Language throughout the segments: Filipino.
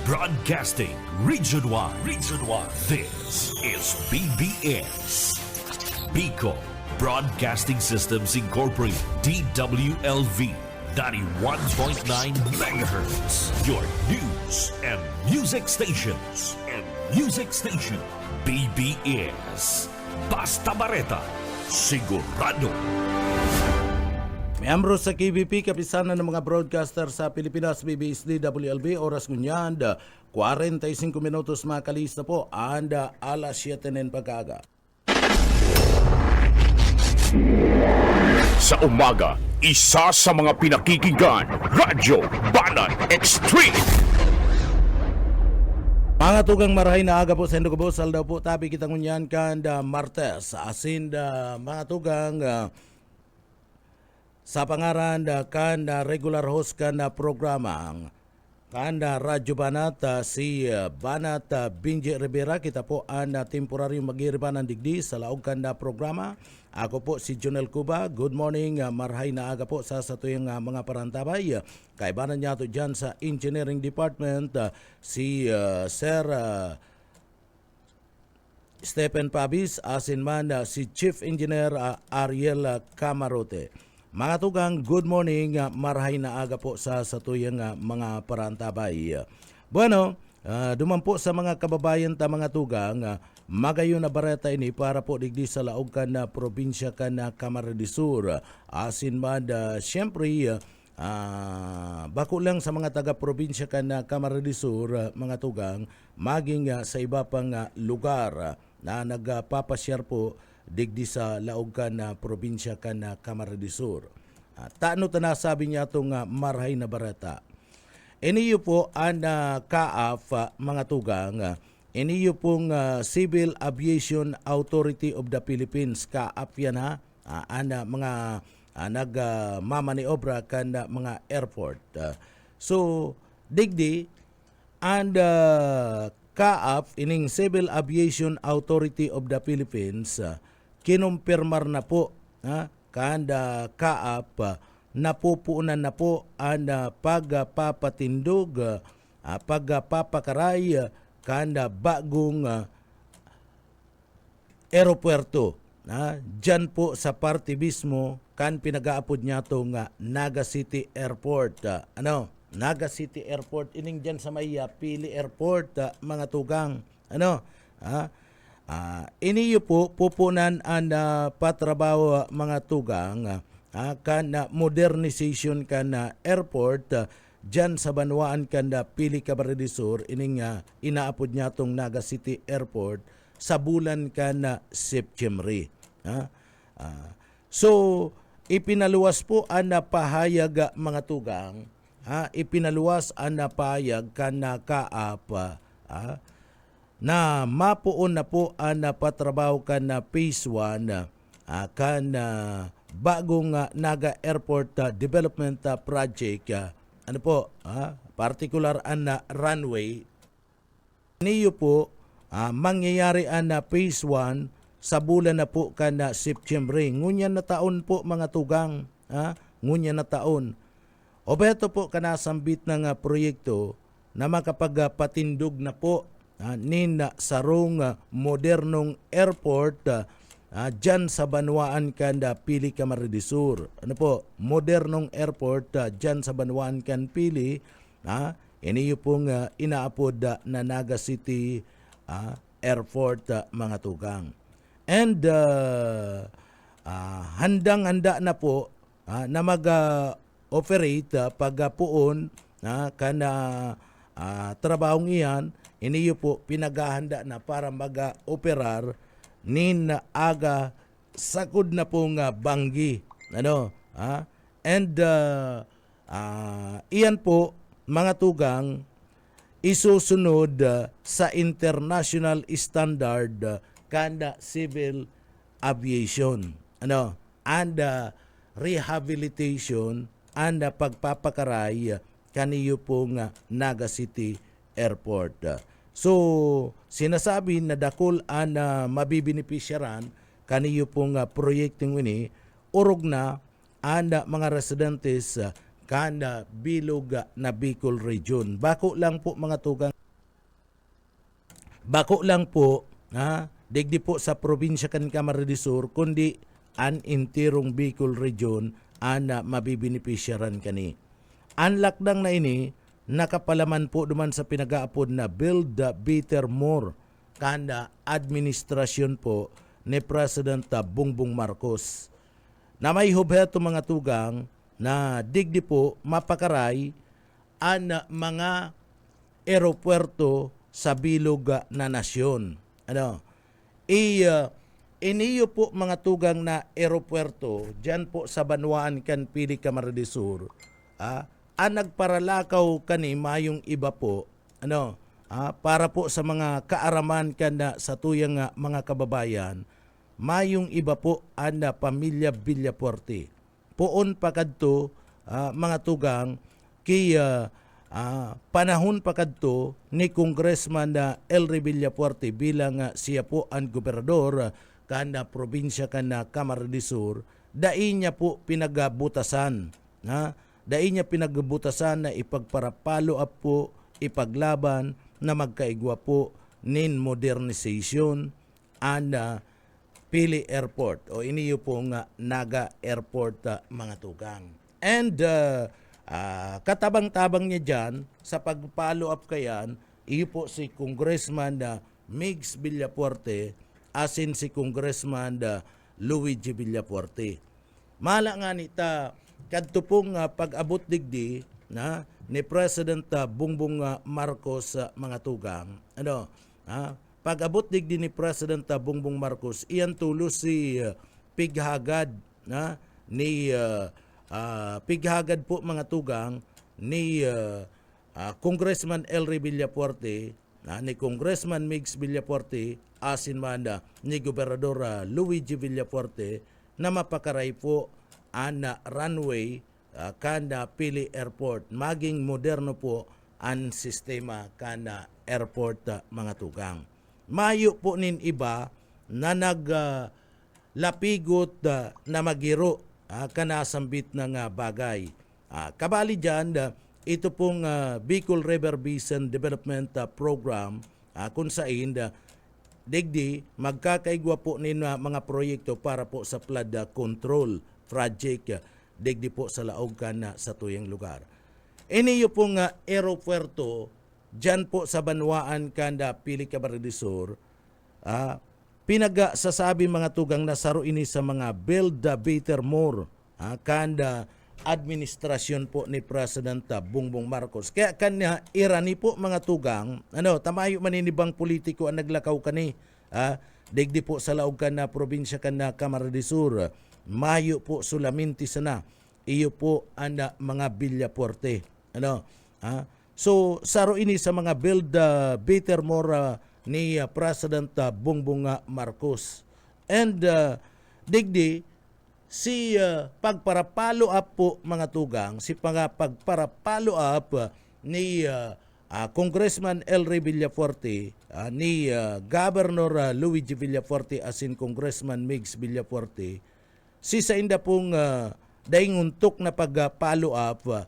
Broadcasting Region 1. Region 1. This is BBS. Bicol Broadcasting Systems Incorporated. DWLV. 91.9 megahertz. Your news and music stations. BBS. Basta Bareta. Sigurado. Miyembro sa KBP, kapisanan ng mga broadcaster sa Pilipinas, BBS DWLB, oras ngunyan, 45 minutos makalista po, anda alas 7 ng pagkaga. Sa umaga, isa sa mga pinakikinggan, Radyo Banat Extreme. Mga tugang marahay na aga po sa Indogabo, saldaw po tabi kita ngunyan kanda Martes, asin mga tugang sa pangaran kanda regular host kanda programa kanda Radyo Banat si Banat Binji Rivera. Kita po ang temporaryong mag-iriban ng digdi sa laog kanda programa. Ako po si Jonel Cuba. Good morning, marhay na aga po sa tuyong mga parantabay. Kaibanan niya ito dyan sa Engineering Department si Sir Stephen Pabis, asin man si Chief Engineer Ariel Camarote. Mga tugang, good morning, marhay na aga po sa tuyong mga parantabay. Bueno, duman po sa mga kababayan ta mga tugang, magayon na bareta ini para po digdi sa laog kan na probinsya kan na Camarines Sur. Asin man, siyempre, bako lang sa mga taga-probinsya kan na Camarines Sur, mga tugang, maging sa iba pang lugar na nagpapasyar po digdi sa laog kan na probinsya kan na Camarines Sur. Taano tanasabi niya itong marhay na bareta. Iniyo po ang CAAF, mga tugang, iniyo pong Civil Aviation Authority of the Philippines, CAAF yan ha, ang mga nagmamaniobra kan mga airport. So, digdi, and CAAF, ining Civil Aviation Authority of the Philippines, kinumpirmar na po kanda CAAF napupuunan na po ang pagpapatindog, pagpapakaray kanda bagong aeropuerto. Diyan po sa parte mismo kan pinag-aapod niya itong Naga City Airport. Naga City Airport, ining dyan sa may Pili Airport, mga tugang. Iniyo po pupunan ang patrabaho, mga tugang, kan modernization kan airport dyan sa Banwaan kan Pili Camarines Sur. Ining inaapod niya itong Naga City Airport sa bulan kan September. So, ipinaluwas po ang pahayag, mga tugang, ipinaluwas ang pahayag kan CAAF, na mapuon na po ang patrabaho kan Phase 1 kan bagong Naga Airport Development Project. Particular ang runway. Niyo po, mangyayari ang Phase 1 sa bulan na po kan September. Ngunyan na taon po, mga tugang. Ngunyan na taon. O beto po kanasambit ng proyekto na makapagpatindog na po nina sarong modernong airport dyan sa Banwaan kanda Pili Camarines Sur. Modernong airport dyan sa Banwaan kan Pili. Iniyo pong inaapod na Naga City Airport, mga tugang. And handang-handa na po na mag-operate pagpuon kana trabahong iyan. Iniyo po pinaghahanda na para mag-operar nin aga sakod na pong banggi. And iyan po, mga tugang, isusunod sa international standard kanda civil aviation. And rehabilitation and pagpapakaray kaniyo pong Naga City Airport. So, sinasabi na dakol ang mabibinipisyaran kaniyo pong proyektong ini, urog na ang mga residentes kanda bilog na Bicol Region. Bako lang po, mga tugang. bako lang po, digdi po sa probinsya kan Camarines Sur, kundi an intirong Bicol region ana mabibenepisyaran kani. Unlock dang na ini, nakapalaman po duman sa pinag-aapod na Build Better More kanda administrasyon po ni President Bongbong Marcos. Na may hubheto mga tugang na digdi po mapakaray ang mga eropuerto sa bilog na nasyon. Iniyo po mga tugang na eropuerto dyan po sa Banwaan kan Pili Camarines Sur. Ang nagparalakaw kani mayong iba po para po sa mga kaaraman kan sa tuyang mga kababayan, mayong iba po ang pamilya Villafuerte. Poon pa kadto mga tugang kay panahon pa kadto ni Congressman Elry Villafuerte bilang siya po ang gobernador kana probinsya kana Camarines Sur, dai niya po pinagabutasan dai niya pinagbutasan na ipagparapalo up po, ipaglaban na magkaigwa po nin modernization and Pili Airport o iniyo po nga Naga Airport mga tugang. And katabang-tabang niya dyan sa pag-follow up kayan, iyo po si Congressman Migs Villafuerte asin si Congressman Luigi Villafuerte. Mala nga nita kadto pong pag-abot digdi ni President Bongbong Marcos mga tugang. Pag-abot digdi ni President Bongbong Marcos, iyan tulos si pighagad ni pighagad po mga tugang ni Congressman Elry Villafuerte, ni Congressman Migs Villafuerte, asin man ni Gobernador Luigi Villafuerte na mapakaray po ang runway kanda Pili Airport. Maging moderno po ang sistema kanda airport mga tugang. Mayo po nin iba na naglapigot na magiro kanasambit ng bagay. Kabali dyan, ito pong Bicol River Basin Development Program kung saan digdi magkakaigwa po nin mga proyekto para po sa flood control project digdi po sa laog kan sa tuyang lugar. Iniyo pong aeropuerto dyan po sa Banwaan kanda Pili Camarines Sur, pinagasasabi mga tugang na saro ini sa mga Build Better More kanda administrasyon po ni President Bongbong Marcos. Kaya kanya irani po mga tugang, tamayo maninibang politiko ang naglakaw kani, digdi po sa laog kan na probinsya kan na Camarines Sur, mayo po sulaminti sana, iyo po ang mga Villafuerte. So, saro ini sa mga Build Better More ni President Bongbong Marcos. And digdi, si pagparapalo up po mga tugang, si pagparapalo up ni Congressman Elry Villafuerte, ni Governor Luigi Villafuerte asin Congressman Migs Villafuerte, si sa inda pong dainguntok na pag-follow up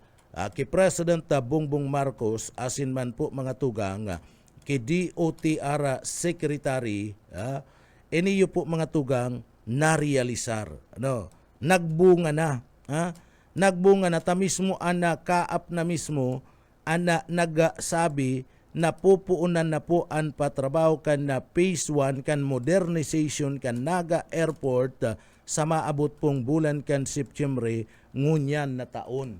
kay President Bongbong Marcos asin man po mga tugang kay DOTR Secretary, iniyo po mga tugang narealisar. Nagbunga na. Nagbunga na ta mismo ana kaap na mismo ana nagsabi na pupuunan na po ang patrabaho kan na phase 1 kan modernization kan Naga Airport sa maabot pong bulan kan September ngunyan na taon.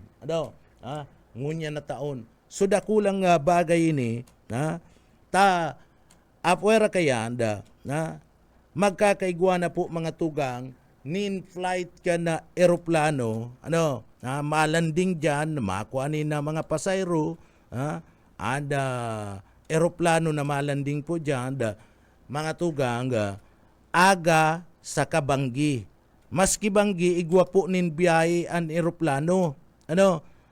Ngunyan na taon. So dakulang bagay ini ta apwera kayanda magkakaigwa na po mga tugang nin flight ka na eroplano malanding dyan makuanin na mga pasayro eroplano na malanding po dyan mga tugang aga sa kabanggi maski banggi igwa po nin biyahe ang eroplano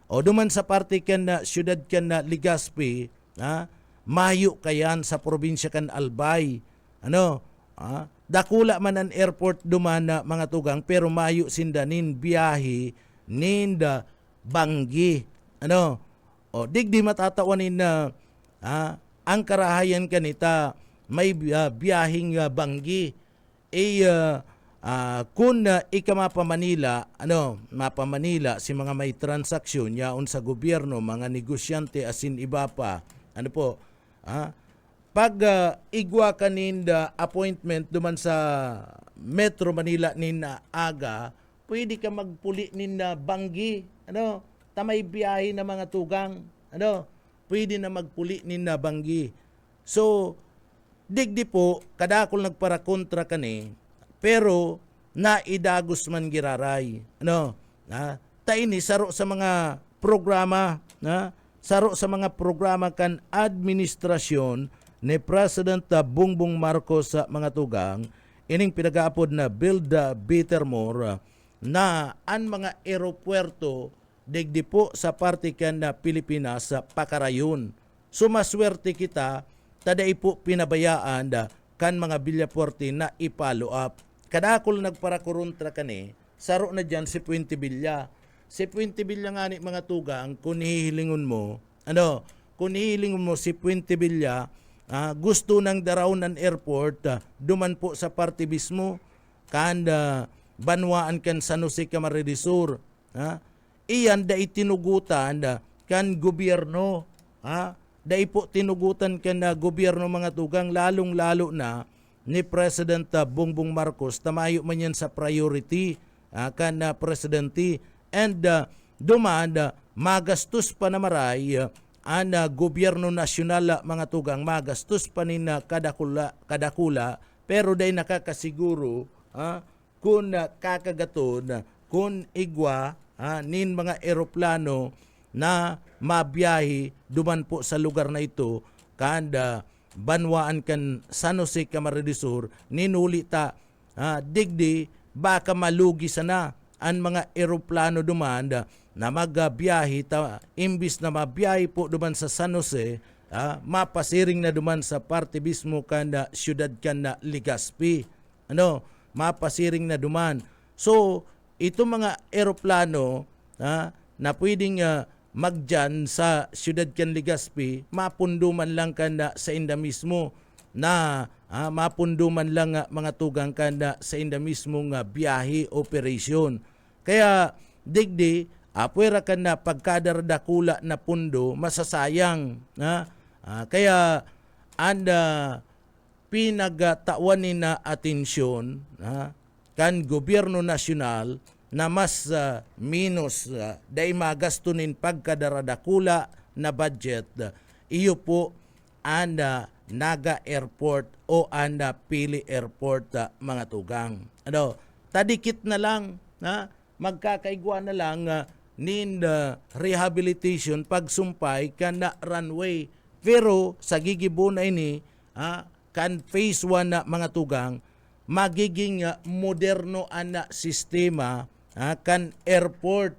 o duman sa parte kan na syudad kan na Legazpi mayo kayan sa probinsya kan Albay dakula man ang airport duman na mga tugang pero mayo sindanin biyahe ninda banggi digdi matatawanin na ang karahayan kanita may biyahing banggi. Kung mapa Manila, mapa Manila si mga may transaksyon yaon sa gobyerno, mga negosyante asin iba pa, pag igwa kaninda appointment duman sa Metro Manila ninda aga, pwede ka magpuli ninda banggi, tamay biyahe na mga tugang, pwede na magpuli ninda banggi. So digdi po kadakol nagparakontra kani, pero naidagos man giraray, taini saro sa mga programa, saro sa mga programa kan administrasyon ni President Bongbong Marcos sa mga tugang, ining pinagaapod na Build Better More, na ang mga eropuerto digdi po sa parte kan na Pilipinas sa pakarayon. So maswerte kita, taday po pinabayaan kan mga bilyaporte na i-follow up. Kadakol nagparakuruntra kani, saro na dyan si Puente Villa. Si Puente Villa nga ni mga tugang, kung hihilingon mo, kung hihilingon mo si Puente Villa, gusto ng Daraunan Airport, duman po sa parte mismo, kan banwaan kan San Jose Camarines Sur. Iyan da itinugutan kan gobyerno. Dai po tinugutan kan gobyerno mga tugang, lalong-lalo na ni President Bongbong Marcos, tamayo man yan sa priority kan presidente, and duman magastos pa na maray ang gobyerno nasyonal mga tugang, magastos pa nin kadakula, pero day nakakasiguro kung kakagaton, kung igwa nin mga eroplano na mabiyahe duman po sa lugar na ito, kanda banwaan kan San Jose Camarines Sur, ninulita digdi baka malugi sana ang mga eroplano duman na magbiyahe, imbis na mabiyahe po duman sa San Jose, mapasiring na duman sa parte mismo kanda siyudad kanda Legazpi, mapasiring na duman. So ito mga eroplano na pwedeng magdyan sa siyudad kan Legazpi, mapunduman lang kanda sa inda mismo, na mapunduman lang mga tugang kanda sa inda mismo nga biyahe operation. Kaya digdi apwera kan na pagkadaradakula na pundo masasayang. Kaya anda pinagtawanin na atensyon kan gobyerno nasyonal na mas minus day magastunin pagkadaradakula na budget, iyo po anda Naga Airport o anda Pili Airport mga tugang. Tadikit na lang, magkakaigwa na lang nin rehabilitation pagsumpay kan na runway. Pero sa gigibo na ini, kan phase 1 na mga tugang, magiging moderno ana sistema kan airport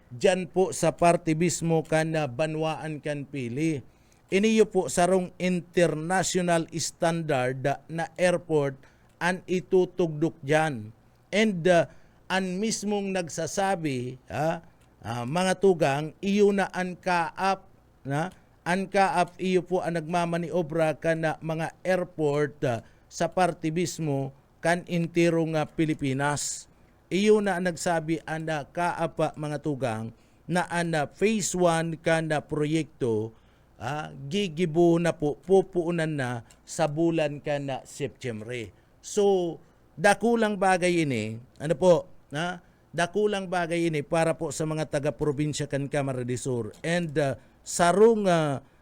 dyan po sa parte mismo kan banwaan kan Pili. Iniyo po sarong international standard na airport an itutugdok dyan. And an mismong nagsasabi, mga tugang, iyo na an kaap, an kaap iyo po ang nagmamaniobra kan mga airport sa parte mismo kan intirong Pilipinas. Iyo na nagsabi anda kaapa mga tugang na anda phase 1 kanda proyekto gigibo na po pupuunan na sa bulan kanda September. So dakulang bagay ini, dakulang bagay ini para po sa mga taga-probinsya kan Camarines Sur, and sarong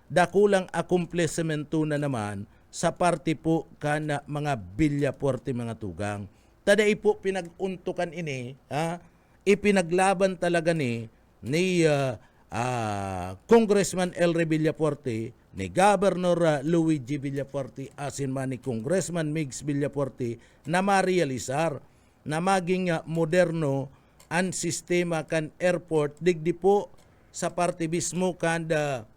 dakulang akumplesmento na naman sa parte po kana mga bilyaporte mga tugang. Taday po pinaguntukan ini, ipinaglaban talaga ni Congressman Elry Villaporte, ni Governor Luigi Villaporte, asin man ni Congressman Migs Villaporte, na marealisar na maging moderno ang sistema kan airport digdi po sa parte mismo kan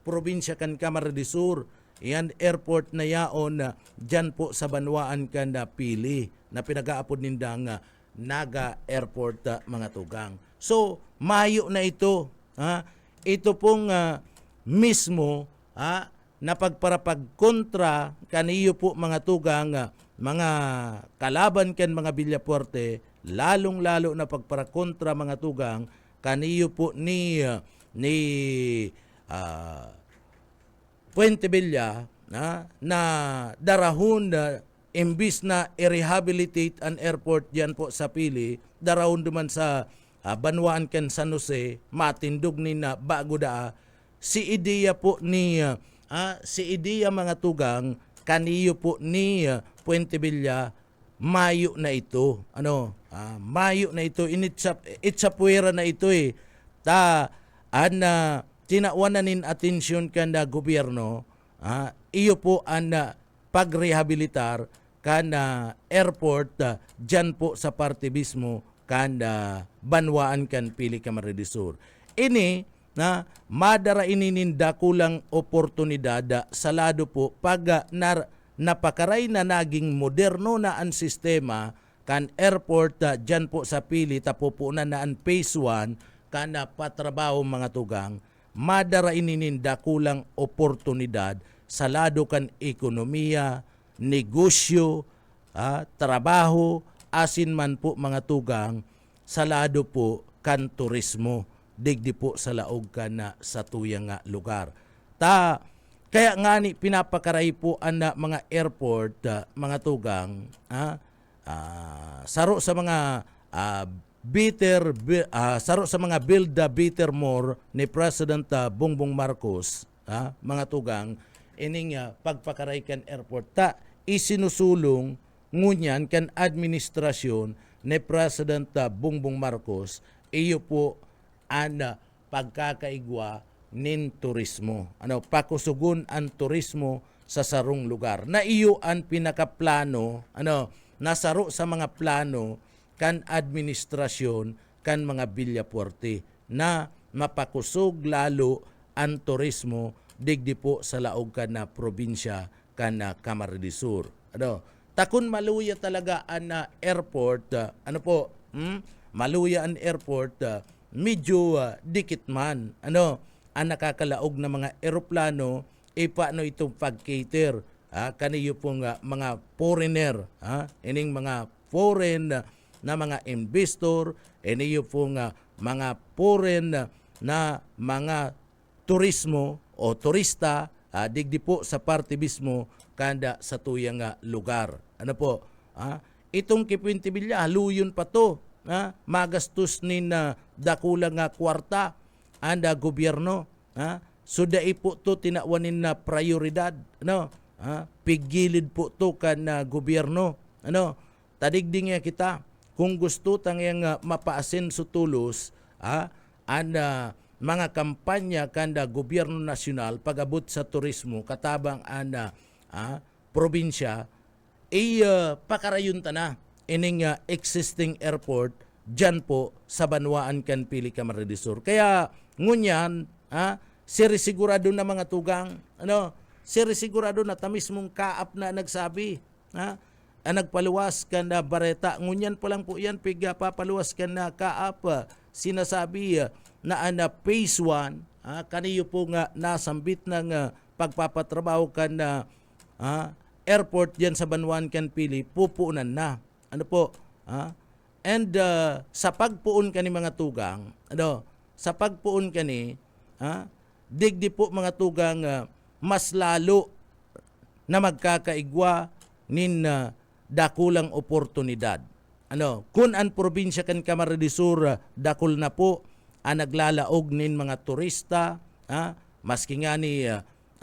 probinsya kan Camarines Sur. Yan airport na yaon dyan po sa banwaan kan Pili na pinag-aapod nindang Naga Airport mga tugang. So mayo na ito. Ito pong mismo na pagparapagkontra kaniyo po mga tugang mga kalaban ken mga Villafuerte, lalong-lalo na pagparakontra mga tugang kaniyo po ni Puente Villa na darahon imbis na i-rehabilitate an airport diyan po sa Pili, darahon duman sa Banwaan ken San Jose, matindog ni na bago daa si ideya po ni si ideya mga tugang kaniyo po ni Puente Villa Mayo na ito. Mayo na ito, itsapuera na ito tinawanan atensyon kanda gobyerno, iyo po ang pagrehabilitar kana airport dyan po sa parte mismo kanda Banwaan kan Pili Camarines Sur. Ini na madara inininda kulang oportunidad sa lado po pag napakaray na naging moderno na ang sistema kan airport dyan po sa Pili tapupunan na ang phase 1 kana patrabaho mga tugang, madara inininda kulang oportunidad sa lado kan ekonomiya, negosyo, trabaho, asin man po mga tugang sa lado po kan turismo, digdi po sa laog ka na sa tuyang lugar. Kaya nga ni pinapakaray po ang mga airport, mga tugang, saro sa mga saro sa mga build better more ni President Bongbong Marcos, mga tugang, ining pagpakaray kan airport isinusulong ngunyan kan administrasyon ni President Bongbong Marcos, iyo po ang pagkakaigwa nin turismo. Pakusugon ang turismo sa sarong lugar. Na iyo ang pinakaplano, nasaro sa mga plano kan administrasyon kan mga Villafuerte na mapakusog lalo ang turismo digdi po sa laog kan na probinsya kan na Camarines Sur. Takon maluya talaga ang airport, maluya ang airport, medyo dikit man, ang nakakalaog na mga eroplano, paano itong pag-cater, kaniyo pong mga foreigner, ining mga foreign na mga investor, iniyo pong mga foreign na mga turismo o turista, digdi po sa parte mismo kanda sa tuyang lugar. Itong Puente Villa, haluyon pa to, magastos nin dakulang kwarta anda gobyerno, sudai po to tinawanin na prioridad, pigilid po to kan gobyerno, tadigding kita kung gusto tangyang mapaasin sa tulos anda mga kampanya kanda gobyerno nasyonal pagabot sa turismo katabang anda probinsya, pakarayon ta na ining existing airport dyan po sa Banwaan kan Pili Camarines Sur. Kaya ngunyan, sirisigurado na mga tugang, sirisigurado na tamis mong kaap na nagsabi, nagpaluwas ka na bareta, ngunyan pa lang po yan, papaluwas ka na kaap, sinasabi na phase 1, kaniyo po nga nasambit ng pagpapatrabaho ka na airport dyan sa Banwaan kan Pili, pupunan na. And sa pagpuon kani mga tugang, sa pagpuon kani, digdi po mga tugang mas lalo na magkakaigwa nin dakulang oportunidad. Kung ang probinsya kan Camarines Sur dakul na po ang naglalaog nin mga turista, maski nga ni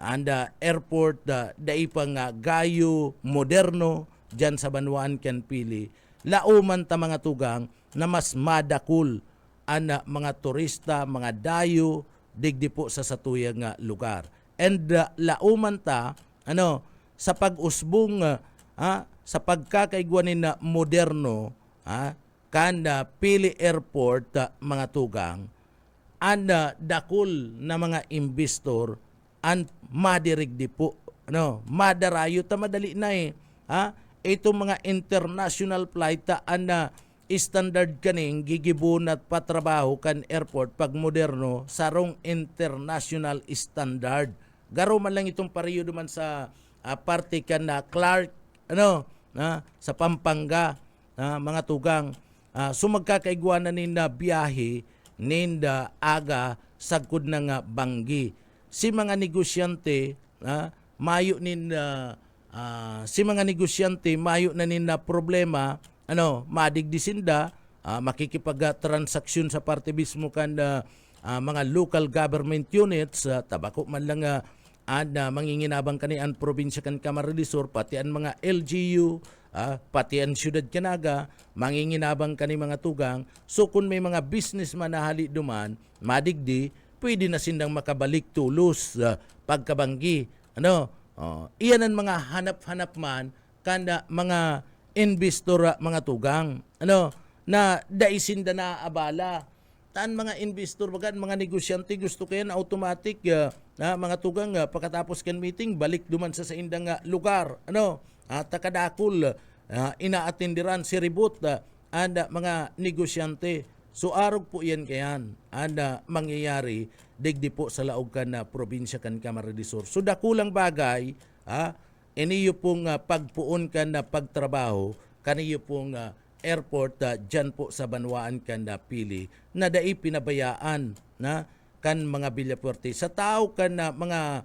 anda airport daipang gayo moderno dyan sa Banwaan kan Pili, lauman ta mga tugang na mas madakul ang mga turista, mga dayo, digdi po sa satuyang lugar. And lauman ta, sa pag-usbong, sa pagkakaigwanin na moderno, kanda Pili Airport, mga tugang, anda dakul na mga investor, ang madirigdi po, madarayo ta madali na itong mga international flight standard kaning gigibon at patrabaho kan airport pag moderno sarong international standard Garo man lang itong periodo man sa parte kan na Clark sa Pampanga mga tugang. So magkakaigwanan ninda biyahe ninda aga sagkod na nga banggi. Si mga negosyante mayo ninda mayo na ninda problema madigdisinda makikipag-transaksyon sa parte mismo kan mga local government units tabako man lang manginginabang kanian probinsya kan Camarines Sur pati ang mga LGU pati ang siyudad Canaga manginginabang kani mga tugang. So kung may mga businessman na hali duman madigdi pwede na sindang makabalik tulos pagkabanggi iyan ang mga hanap-hanap man kanda mga investor mga tugang na daisinda na abala taan mga investor bagan mga negosyante gusto kayo na automatic mga tugang pagkatapos kan meeting balik duman sa indang lugar takadakol inaatendiran si ribot anda mga negosyante. So arog po yan kayan anda mangyayari digdi po sa laog kan na probinsya kan Camarines Sur. So dakulang bagay iniyo pong pagpuon kan na pagtrabaho kaniyo pong airport dyan po sa Banwaan kan na pili na dai pinabayaan kan mga Villafuerte sa tao kan na mga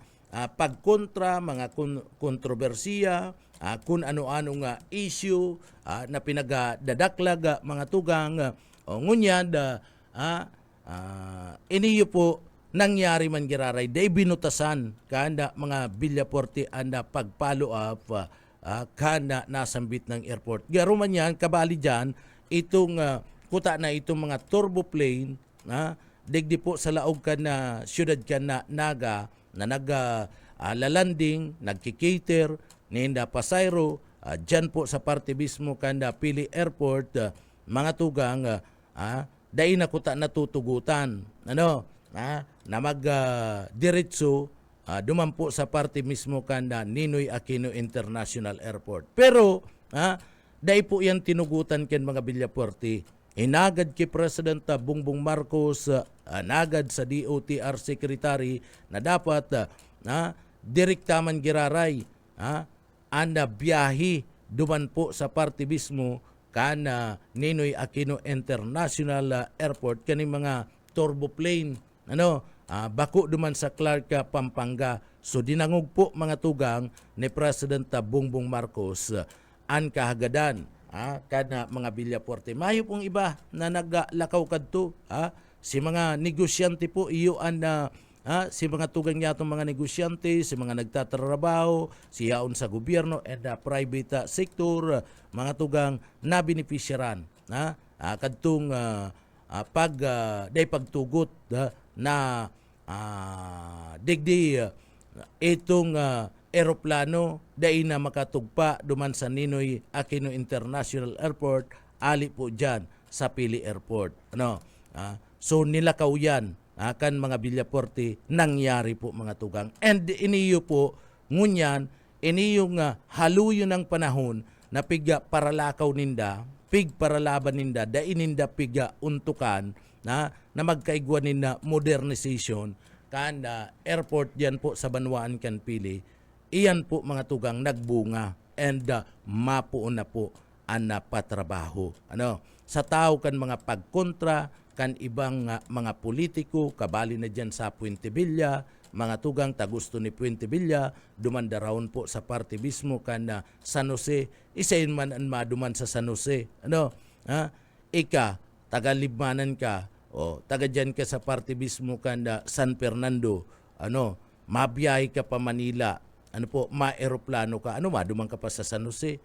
pagkontra, mga kontrobersiya, kung ano-ano nga issue na pinagdadaklag mga tugang ngunyad iniyo po nangyari man giraray day binutasan kanda mga Villafuerte anda pag-follow up kana nasambit ng airport. Garo man yan kabali dyan itong kuta na itong mga turboplane digdi po sa laog kan na siyudad kan na Naga na nag-lalanding, nagkikater, ninda pasayro, dyan po sa parte mismo kanda Pili Airport, mga tugang, dahil na kuta natutugutan, na mag-diretso, duman po sa parte mismo kanda Ninoy Aquino International Airport. Pero, dahil po yan tinugutan ken mga Villafuerte, inagad kay President Bongbong Marcos, nagad sa DOTR Secretary na dapat direkta man giraray anda biyahe duman po sa parte mismo kana Ninoy Aquino International Airport kani mga turboplane bako duman sa Clark, Pampanga. So dinangog po mga tugang ni President Bongbong Marcos ang kahagadan kana mga Villafuerte. Mayo pong iba na naglakaw kadto si mga negosyante po iyo si mga tugang yatong mga negosyante, si mga nagtatrabaho, siyaon sa gobyerno and private sector, mga tugang na benepisyaran kadtong day pagtugot na digdi itong eroplano dahil na makatugpa duman sa Ninoy Aquino International Airport ali po dyan sa Pili Airport. So nilakaw yan kan mga Villafuerte nangyari po mga tugang. And iniyo po ngunyan iniyong haluyo ng panahon na piga paralakaw ninda pig paralaban ninda dahil ninda piga untukan na magkaigwa ninda modernization kan airport dyan po sa Banwaan kan Pili. Iyan po mga tugang nagbunga and mapuon na po ang patrabaho. Sa tao kan mga pagkontra, kan ibang mga politiko, kabali na dyan sa Puente Villa, mga tugang tagusto ni Puente Villa, dumanda raon po sa parte mismo kan San Jose, isayin man ang maduman sa San Jose. Ika, taga-Libmanan ka, taga dyan ka sa parte mismo kan San Fernando, mabiyahe ka pa Manila, ma-aeroplano ka, maduman ka pa sa San Jose,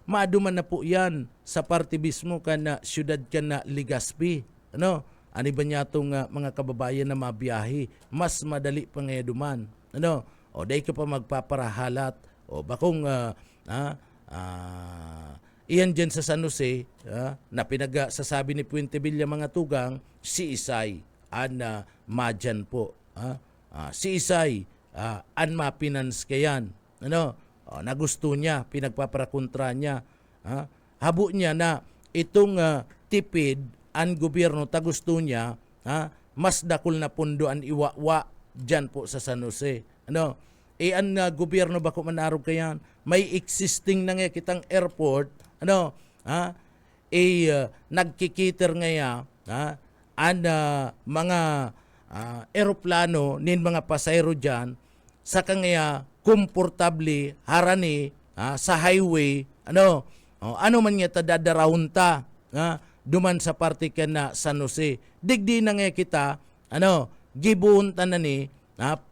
maduman na po yan sa parte mismo kan na siyudad kan na Legazpi. Ano ba niya itong mga kababayan na mabiyahe, mas madali pa ngayon duman. Dahil ka pa magpaparahalat, bakong iyan dyan sa San Jose, na pinagsasabi ni Puente Villa mga tugang, si Isay, madyan po. Si Isay, mafinance kayan. Na gusto niya, pinagpaparakontra niya. Habo niya na itong tipid ang gobyerno, gusto niya, mas dakol na pundo ang iwawa dyan po sa San Jose. Ano? Ang gobyerno ba ko manarog kayan? May existing na nga kitang airport, ano? Ha? Nagkikiter ngaya, ha? Mga eroplano nin mga pasayro dyan sa kanya komportable harani sa highway, ano man nga tadadarahon ta, duman sa parte ka na San Jose. Digdi na nga kita, gibuon ta na ni,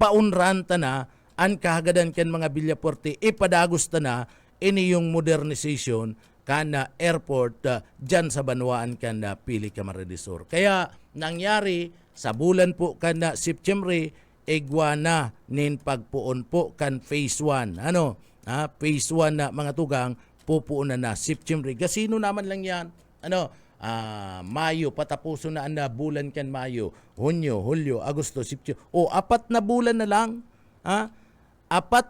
paunran ta na, an kahagadan ken mga Villapuerte, ipadagos ta na, ini yung modernization kana airport dyan sa Banwaan kana Pili Camarines Sur. Kaya nangyari sa bulan po kana September, igwana nin pagpuon po kan phase 1. Phase 1 na mga tugang pupuon na September. Gasino naman lang yan. Mayo, patapuso na bulan kan Mayo, Hunyo, Hulyo, Agosto, September. 4 na bulan na lang. 4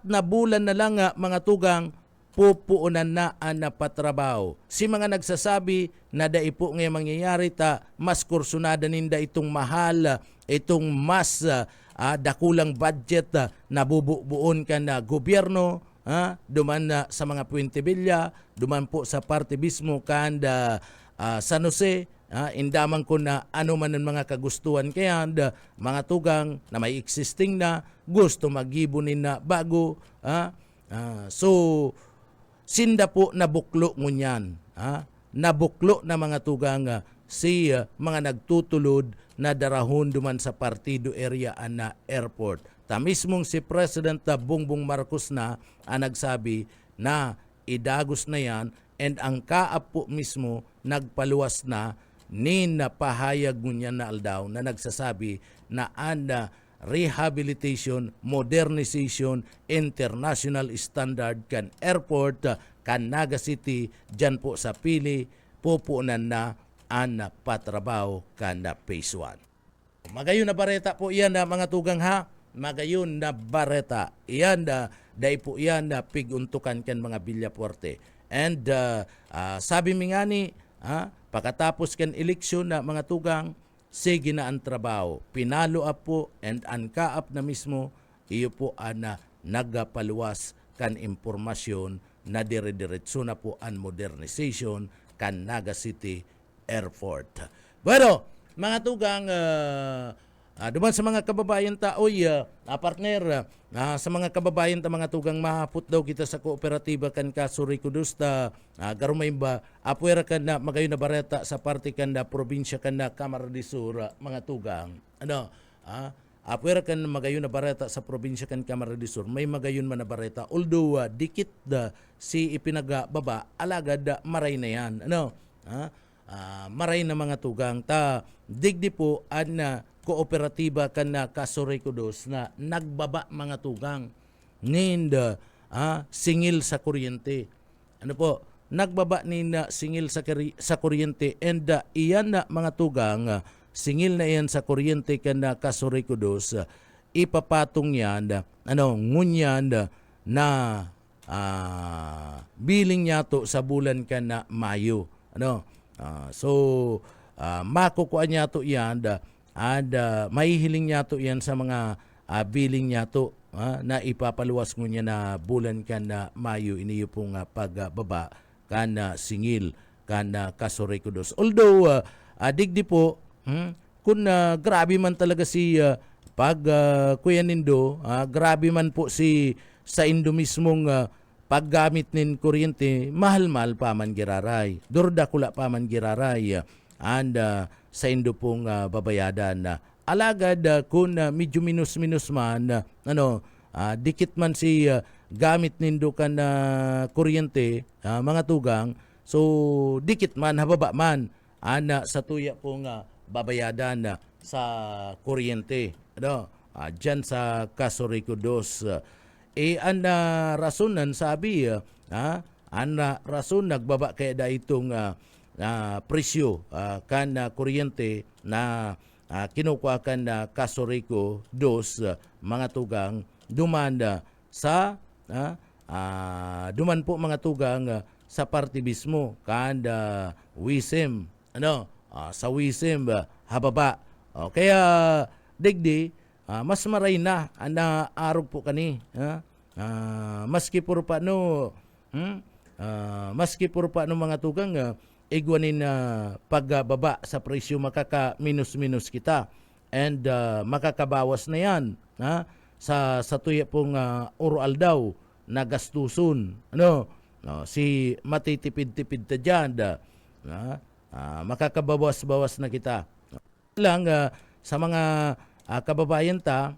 na bulan na lang mga tugang pupuunan na ang napatrabaho. Si mga nagsasabi na daipo nga mangyayari mas kursunada ninda itong mahal, itong mas dakulang budget na bubuon ka na gobyerno, duman na sa mga Puente Villa, duman po sa parte mismo kanda San Jose, indaman ko na ano man ang mga kagustuhan kaya mga tugang na may existing na gusto magibunin na bago. So sinda po nabuklo ngunyan, nabuklo na mga tugang si mga nagtutulod na darahon duman sa partido area na airport. Mismong si President Bongbong Marcos na nagsabi na idagos na yan, and ang kaap po mismo nagpaluwas na napahayag ngunyan na aldaw na nagsasabi na rehabilitation, modernization, international standard kan airport, kan Naga City, dyan po sa Pili, pupunan na ang patrabaho kan phase 1. Magayon na bareta po yan mga tugang magayon na bareta. Iyan dahil po yan piguntukan kan mga Villapuerte. And sabi mi nga ni, pagkatapos kan eleksyon na mga tugang, sige na ang trabaho. Pinalo up po and unka-up na mismo, iyo po nagapaluwas kan impormasyon na dire-diretso na po ang modernization kan Naga City Airport. Bueno, mga tugang, duman sa mga kababayan partner, sa mga kababayan mga tugang mahapot daw kita sa kooperatiba kan Kaso Ricodos garumay ba apwera kan na magayon na bareta sa parte kan na probinsya kan na Camarines Sur mga tugang apwera kan magayon na bareta sa probinsya kan Camarines Sur may magayon man na bareta although dikit si ipinagbaba alagad maray na yan maray na mga tugang digdi po kooperatiba kan na Kaso Ricodos na nagbaba mga tugang singil sa kuryente. Nagbaba singil sa kuryente and iyan na mga tugang singil na iyan sa kuryente kan na Kaso Ricodos ipapatong yan ngunyan na billing niya to sa bulan kan na Mayo. Makukuha niya to yan mahihiling niya to yan sa mga billing niya to na ipapaluwas niya na bulan kan na Mayo iniyo pong pagbaba kan singil kan Kaso Ricodos. Although digdi po kung grabe man talaga si Kuya Nindo, grabe man po si sa Indo mismong paggamit nin kuryente, mahal-mahal pa man giraray. Durdakula pa man giraray. And sa Indo pong babayadan. Alagad kung medyo minus-minus man, dikit man si gamit nindo kan kuryente, mga tugang, so dikit man, hababa man, sa tuya pong babayadan sa kuryente. Dyan sa Kaso Ricodos. Ang rasunan sabi, ang rason nagbaba kaya da itong presyo kan kuryente na kinukuha kan Kaso Ricodos mga tugang duman sa duman po mga tugang sa parte mismo kan WISM sa WISM hababa kaya digdi mas maray na na arog po kani. Maski puro pa no, maski puro pa no mga tugang, igwanin na pagbaba sa presyo makaka-minus-minus kita. And makakabawas na yan sa tuya pong oral daw na gastuson. Si matitipid-tipid ta dyan. Makakabawas-bawas na kita. Lang sa mga kababayan ta,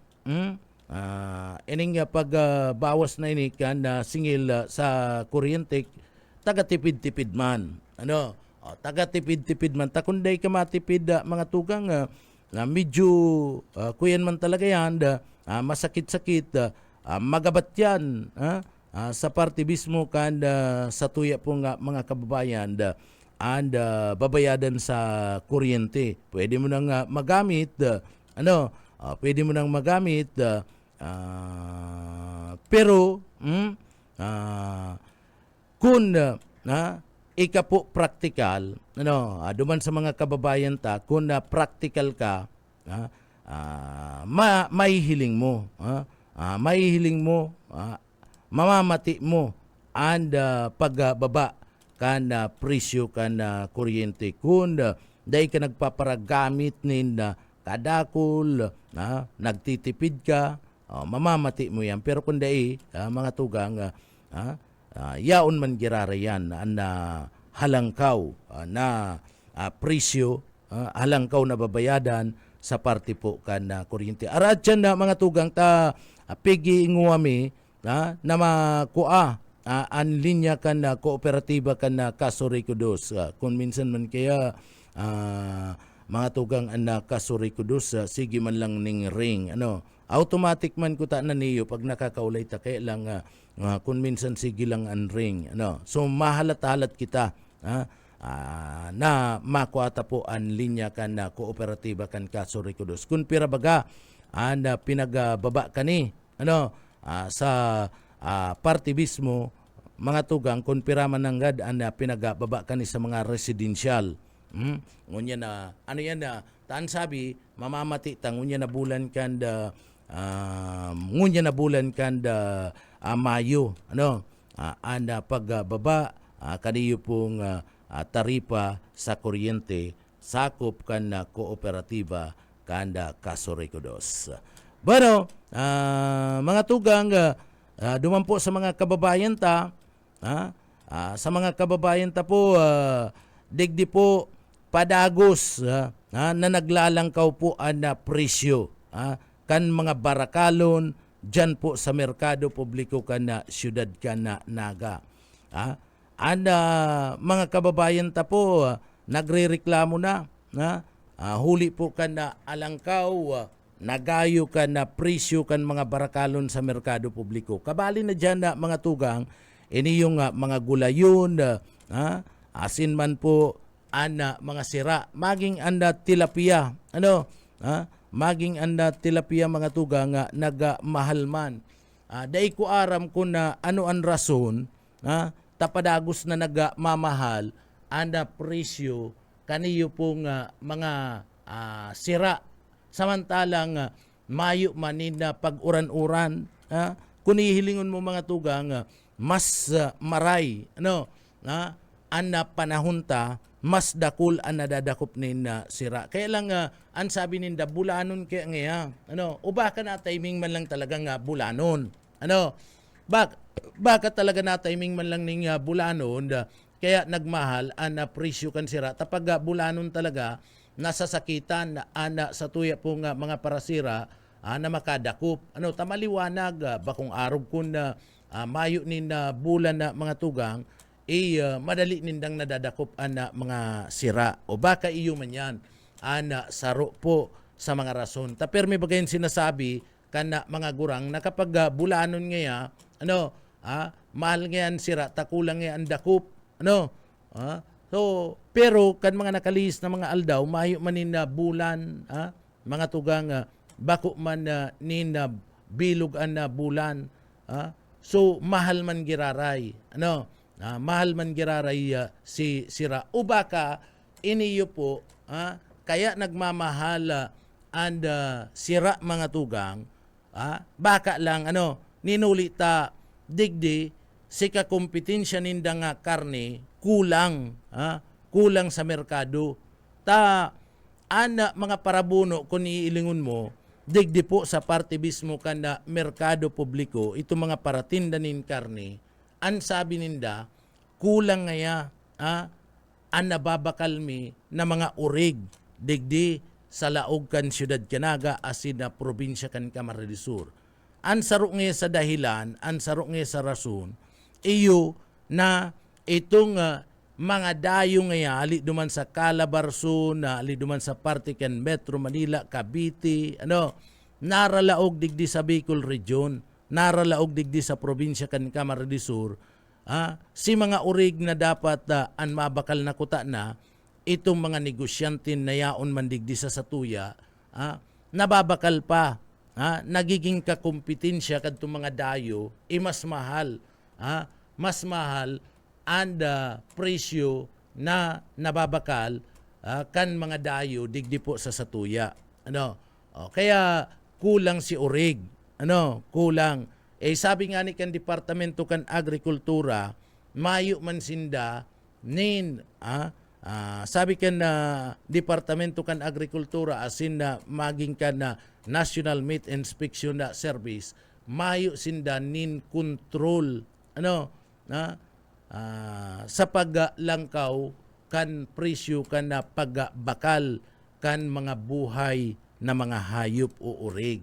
ining pagbawas na ini kan singil sa kuryente, taga-tipid-tipid man. Taga-tipid-tipid man. Takunday ka matipid mga tugang, na medyo kuyan man talaga yan, masakit-sakit, magabat yan sa parte mismo kan sa tuya pong mga kababayan and babayadan sa kuryente. Pwede mo nang magamit, pwede mo nang magamit, pero kung ika po practical, duman sa mga kababayan ta, kung practical ka, maihiling mo, mamamati mo and pagbaba kan presyo kan kuryente. Kung dahil ka nagpaparagamit nin kadakol, nagtitipid ka, mamamati mo yan. Pero kung dahil mga tugang, yaon man girara yan na halangkaw na presyo, halangkaw na babayadan sa parte po kan kuryente. Arat dyan na mga tugang ta pigi nguwami na makua an linya kan kooperatiba kan Kasurikudos. Kung minsan man kaya mga tugang an Kasurikudos, sige man lang ning ring, automatic man ko ta na niyo pag nakakaulay ta kaya lang kung minsan sige lang an ring, so mahalat-halat kita na makuata po an linya kan kooperatiba kan Kasurikudos. Kung pira baga an pinagbaba kani sa parte mismo mga tugang, kung pira man nanggad an pinagbaba kani sa mga residential. Ngunya na yan na taan sabi mamamati ta ngunya na bulan kan ngunya na bulan kan Mayo anda pagbaba kaniyo pong taripa sa kuryente sakop kan kooperatiba kanda Kasurikudos. Bueno, mga tugang, dumampo sa mga kababayan ta, sa mga kababayan ta po, digdi po padagos na naglalangkaw po ang presyo kan mga barakalon dyan po sa merkado publiko kan na syudad kan na Naga. Mga kababayan ta po, nagrereklamo na, huli po kan na alangkaw, nagayo kan na presyo kan mga barakalon sa merkado publiko. Kabali na dyan na mga tugang, ini yung mga gulayon, asin man po, mga sira, maging anda tilapia, maging anda tilapia mga tugang, nagmahal man. Dahil ko aram ko na ano ang rason, tapadagos na nagmamahal, anda presyo, kaniyo pong mga sira. Samantalang mayo manin na pag-uran-uran, kung ihilingon mo mga tugang, mas maray, an panahon ta, mas dakul an nadadakop nin sira. Kaya lang, an sabi ninda, bulanon kaya ngaya. Uba ka na timing man lang talagang bulanon. Baka talaga na timing man lang ning bulanon, kaya nagmahal an presyo kan sira. Tapag bulanon talaga, nasasakitan sa tuya pong mga parasira na makadakop. Tamaliwanag, bakong arog kun mayo nin bulan na mga tugang, madali nindang nadadakop na mga sira. O baka iyo man yan, saro po sa mga rason. Taper may bagayin sinasabi kana mga gurang na kapag bulanon ngaya, mahal ngayan sira, takulang ngayan dakop. So, pero kan mga nakalihis na mga aldaw, mayo manin na bulan, mga tugang, bako man nin bilog na bulan. So, mahal man giraray. Mahal man giraray si sira. O baka, iniyo po, kaya nagmamahal and sira mga tugang, baka lang ninulita digdi si kakompetensya ninda nga karne kulang, kulang sa merkado. Mga parabuno kung iilingon mo, digdi po sa parte mismo kanda merkado publiko, ito mga paratinda nin karne, ang sabi ninda, kulang ngaya, ang nababakalmi na mga urig, digdi sa laog kan siyudad Canaga asin na probinsya kan Camarines Sur. Ang sarok nga sa dahilan, ang sarok nga sa rason, iyo na itong mga dayo nga ali duman sa Calabarzon, ali duman sa parte kan Metro Manila, Cavite, naralaog digdi sa Bicol Region, naralaog digdi sa probinsya kan Camarines Sur, si mga urig na dapat ang mabakal na kuta na, itong mga negosyante na yaon mandigdi sa satuya, nababakal pa, nagiging kakompetensya kadto mga dayo, mas mahal, mas mahal ang presyo na nababakal kan mga dayo digdi po sa satuya. Kaya kulang si urig, kulang. Sabi nga ni kan Departamento kan Agrikultura, mayo man sinda nin sabi kan na Departamento kan Agrikultura asin na maging kan na National Meat Inspection na Service, mayo sinda nin control sa paglangkaw kan presyo kan na pagbakal kan mga buhay na mga hayop o urig.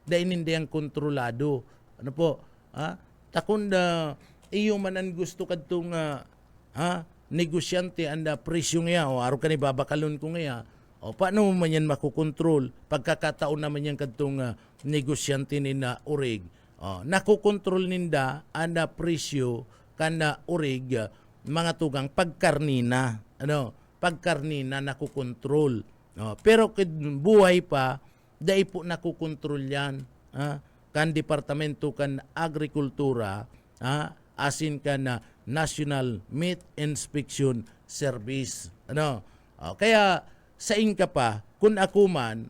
Dahil hindi ang kontrolado. Takon na iyo man ang gusto kadtong negosyante anda presyo nga o araw ka ni babakalon ko nga paano mo man yan makukontrol pagkakataon naman yan kadtong negosyante ni na urig nakukontrol ninda anda presyo kana urig mga tugang pagkarnina pagkarnina nakukontrol pero kung buhay pa dai po nakukontrol yan kan Departamento kan Agrikultura asin kan na National Meat Inspection Service. Kaya sa inka pa, kung ako man,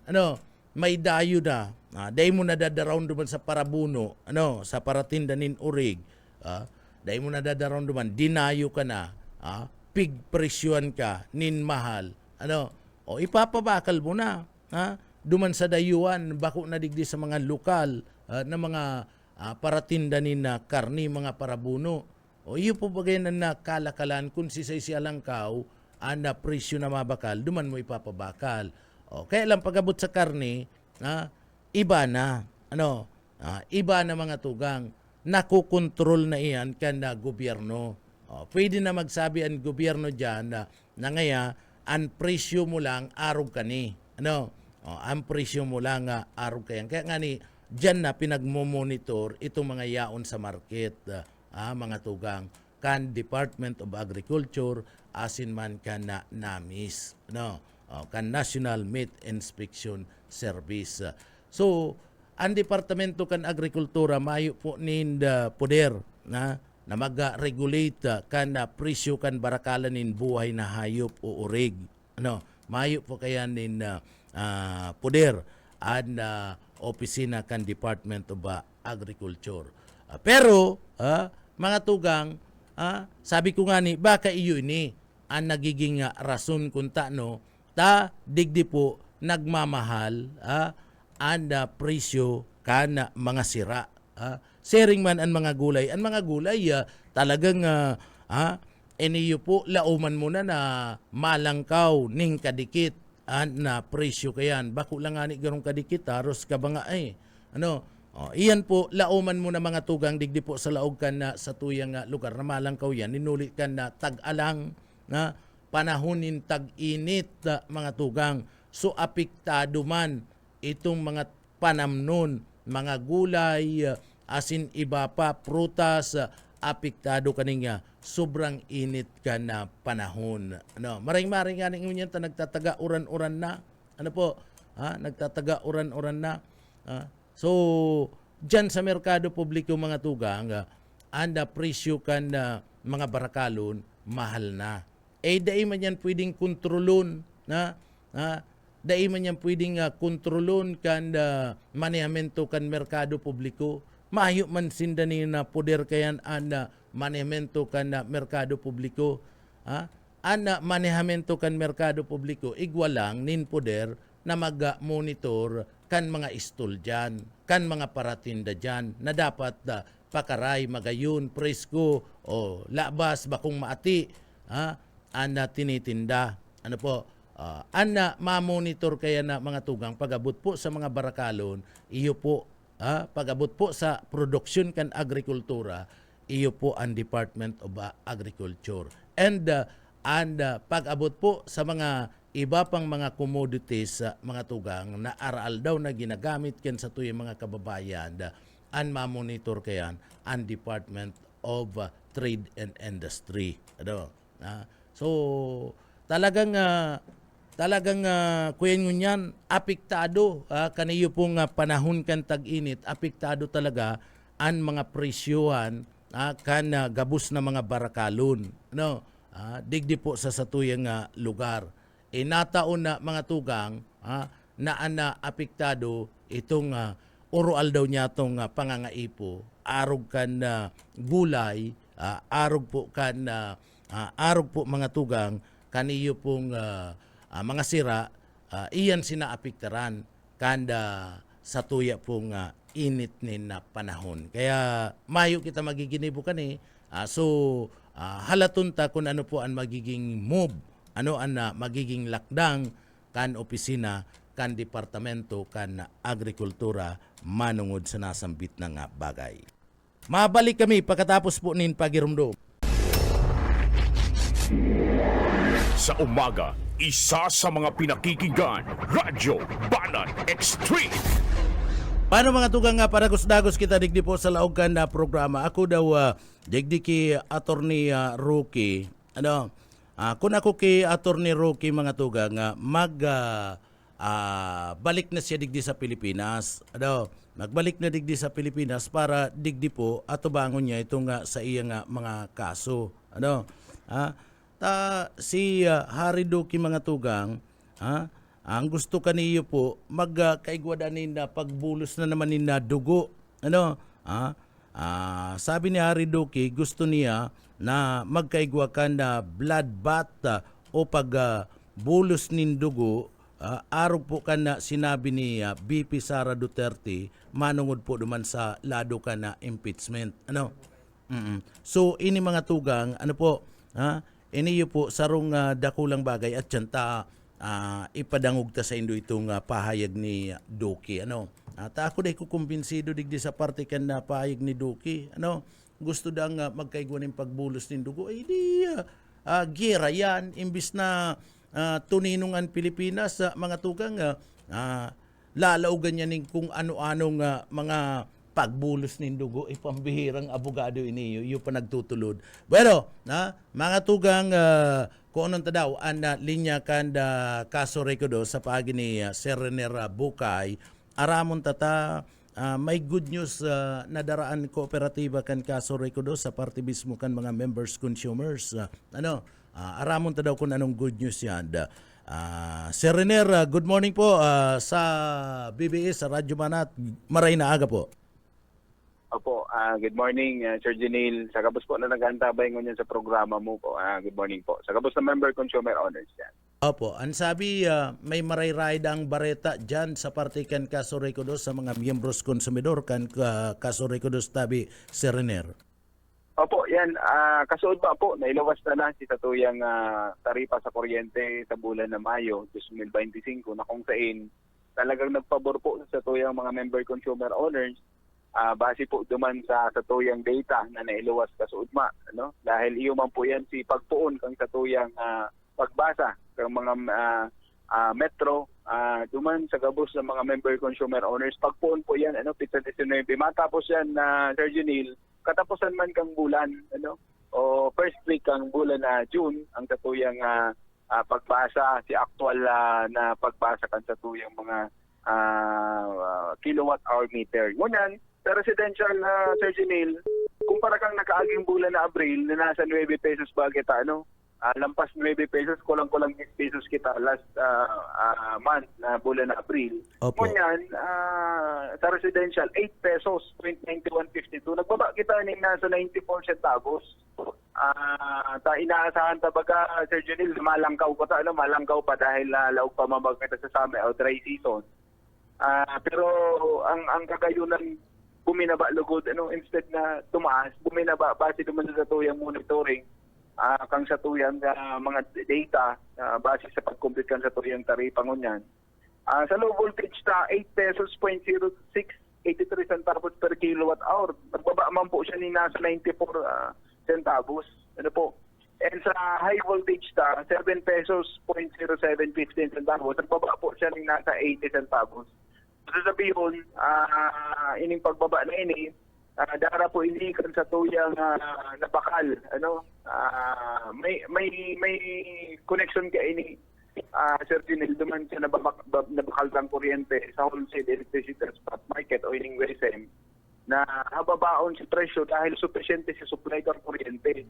may dayo na, dahil mo nadadaraon duman sa parabuno, sa paratindanin urig, dahil mo nadadaraon duman, dinayo ka na, pigpresyuan ka, nin mahal, ipapabakal mo na, duman sa dayuan, bako na digdi sa mga lokal, na mga paratindanin na karni, mga parabuno, iyo po bagay na kalakalan kung siya lang kao, na presyo na mabakal, duman mo ipapabakal. Kaya lang pagabot sa karne, iba na, iba na mga tugang, nakukontrol na iyan kan na gobyerno. Pwede na magsabi ang gobyerno dyan na ngaya, ang presyo mo lang arog ka ni. Ang presyo mo lang arog ka yan. Kaya nga ni, dyan na pinagmomonitor itong mga yaon sa market. Mga tugang kan Department of Agriculture asin man kan na NAMIS kan National Meat Inspection Service. So ang Departamento kan Agrikultura mayo po nin poder na mag-regulate kan na presyo kan barakalan nin buhay na hayop o urig. Mayo po kaya nin poder an opisina kan Department of Agriculture. Pero mga tugang, sabi ko nga ni, baka iyo ini ang nagiging rason kung digdi po nagmamahal ang presyo kan mga sira. Sharing man ang mga gulay. Ang mga gulay talagang iniyo po lauman mo na malangkaw ning kadikit na presyo kayan. Bako lang nga ni garong kadikit, haros ka ba nga iyan po, lauman mo na mga tugang digdi po sa laog kan na sa tuyang lugar na malangkaw yan, ninulit kan na tag-alang na panahonin tag-init mga tugang. So apektado man itong mga panamnon, mga gulay, asin iba pa, prutas, apektado kaninga sobrang init ka na panahon. Maring-maring nga ninyo yan nagtataga uran-uran na. Nagtataga uran-uran na. So, dyan sa merkado publiko mga tugang, anda presyo kan mga barakalon, mahal na. Dahil man yan pwedeng kontrolon dai man yan pwedeng kontrolon kan manehemento kan merkado publiko. Maayo man sinda ni na poder kayan an manehemento kan merkado publiko. An manehemento kan merkado publiko igwalang nin poder na mag-monitor kan mga istol dyan, kan mga paratinda dyan na dapat pakaray, magayon, presko o labas bakong maati ana tinitinda. Ano po? Ana ma-monitor kaya na mga tugang pagabot po sa mga barakalon, iyo po pagabot po sa produksyon kan agrikultura, iyo po ang Department of Agriculture. And pag-abot po sa mga iba pang mga commodities sa mga tugang na aral daw na ginagamit ken sa tuyong mga kababayan, an ma-monitor kayan ang Department of Trade and Industry. Ano? So talagang kuyan ngunyan apektado kaniyo pong panahon kan tag-init, apektado talaga ang mga presyohan kan gabus na mga barakalon. No? Digdi po sa satuyang lugar. Nataon na mga tugang na apektado itong oral daw niya itong pangangaipo, arog kan gulay, arog po mga tugang kaniyo pong mga sira, iyan sinaapektaran kanda sa tuya pong init na panahon. Kaya mayo kita magiginibo kani. Halaton ta kung ano po ang magiging move, ano ang magiging lakdang kan opisina, kan departamento, kan agrikultura manungod sa nasambit ng bagay. Mabalik kami pagkatapos po nin pagirumdum. Sa umaga, isa sa mga pinakikinggan, Radyo Banan Extreme. Paano mga tugang paragos-dagos kita digdi po sa laogan na programa. Ako daw digdi ki Attorney Rocky. Kung ako ki Attorney Rocky mga tugang balik na siya digdi sa Pilipinas. Magbalik na digdi sa Pilipinas para digdi po ato bangon niya itong sa iyang mga kaso. Si Harry Duque mga tugang, ang gusto kaniyo po magkaigwadanin na pagbulos na naman na dugo. Sabi ni Harry Duque, gusto niya na magkaigwakan na bloodbath o pagbulos nin dugo. Arog po ka na sinabi ni BP Sara Duterte manungod po duman sa lado ka na impeachment. So ini mga tugang, iniyo po sarong dakulang bagay at tiyanta ipadangog ta sa indo itong pahayag ni Duque. Ta ako dahi ko kumbinsido digdi sa parte kan na pahayag ni Duque. Gusto dang magkaigwan ng pagbulos ng dugo. Ay di gira yan. Imbis na tuninungan Pilipinas sa mga tugang lalaugan niya ng kung ano-anong mga pagbulos ng dugo, ipambihirang abogado iniyo, yung pa nagtutulod. Bueno, mga tugang, kung anong tadaw, ang linya kan kaso rekodo sa paagi ni Sir Rener Bukay, aramon tata, may good news na daraan kooperatiba kan kaso rekodo sa parte mismo kan mga members consumers. Aramon tadaw kung anong good news yan. Sir Rener, good morning po sa BBS, sa Radyo Banat. Maray na aga po. Opo, good morning, Sir Janil. Sa kabus po na nag-antabay ngunyan sa programa mo po. Good morning po. Sa kabus na member consumer owners yan. Opo, ang sabi may marayraydang bareta dyan sa parte kan kaso rekodos sa mga miyembros konsumidor kan kaso rekodos tabi Sir Rener. Opo, yan. Kasuod pa po, nailawas na si tatuyang taripa sa kuryente sa bulan na Mayo 2025 na kung saan talagang nagpabor po sa tuyang mga member consumer owners. Base po duman sa katuyang data na nailuwas kasuudma, dahil iyo man po yan si pagpuon kang katuyang pagbasa ng mga metro duman sa gabos ng mga member consumer owners, pagpuon po yan pizza 19 matapos yan Sir Junil, katapusan man kang bulan o first week kang bulan na June ang katuyang pagbasa si actual na pagbasa kan sa tuyang mga kilowatt hour meter. Ngunyan sa residential Sir Janil, kumpara kang nakaaging bulan na Abril na nasa 9 pesos ba kita, lampas 9 pesos, kulang-kulang 10 pesos kita last month na bulan na April. Opo. Ngunyan, sa residential, 8 pesos, 0.9152. Nagbaba kita ng nasa 94 centavos. Inaasahan ta baga, Sir Junil, malangkaw ko ta, malangkaw pa dahil laog pa mamagkita sa summer o dry season. Pero ang kagayunan, buminaba lugod, instead na tumaas, buminaba base naman sa tuyang monitoring. Kang sa tuyang mga data base sa pag-complete kan sa tuyang taripa ngunyan. Sa low voltage ta 8 pesos 0.0683 centavos per kilowatt hour. Nagbaba man po siya ni nasa 94 centavos. Ano po? And sa high voltage ta 7 pesos 0.0715 centavos. Nagbaba po siya ni nasa 80 centavos. So sabihin, ining pagbaba na ini dara po ilikan sa tuyang nabakal, may connection ka ini Sir Junil duman sa nabakal kang kuryente sa wholesale electricity spot market o ining WSM na hababaon si presyo dahil sufficiente si supply kang kuryente.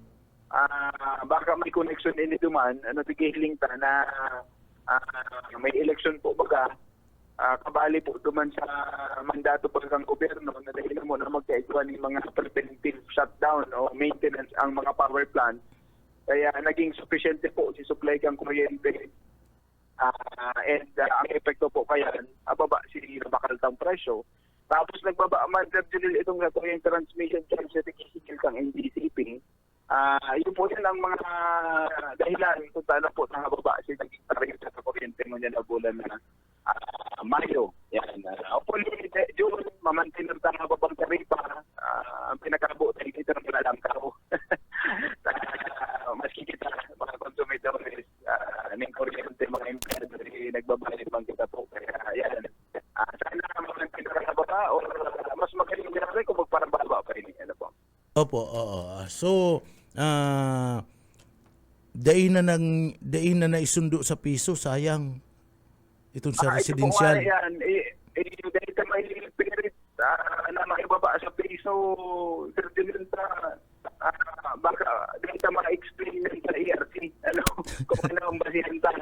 Baka may connection ini duman, tigiling ta na may election po baga, kabali po duman sa mandato pa ng gobyerno na dahil mo na magkaigwan ng mga preventive shutdown o maintenance ang mga power plant. Kaya naging sufficiente po si supply kang kuryente. And ang epekto po kaya ababa si nabakaltang presyo. Tapos nagbaba man Sir Junil itong yung transmission charge sa tigisigil kang NDCP. Yun po yan ang mga dahilan kung saan po nakababa si naging tarifa sa kuryente mo niya na bulan na Mayo. Yan. Hopefully, June, mamantin ang babang taripa. Ang pinakabo tayo dito ng pinalangkaw. Maski kita, mga consumidores, ng kuryente, mga empleyado, nagbabayad bang kita po. Kaya, yan. Sana mamantin ang bababa o mas magaling din rin kung magparababa pa rin. Ano po? Opo, oo. So, dain na naisundo sa piso, sayang. Itong sa residential. Ito po yan. Dahil ka may pirit na maibaba sa piso, Sir Junil, baka dahil ka ma-explain na sa ERC. Kung ano ang basihan ta.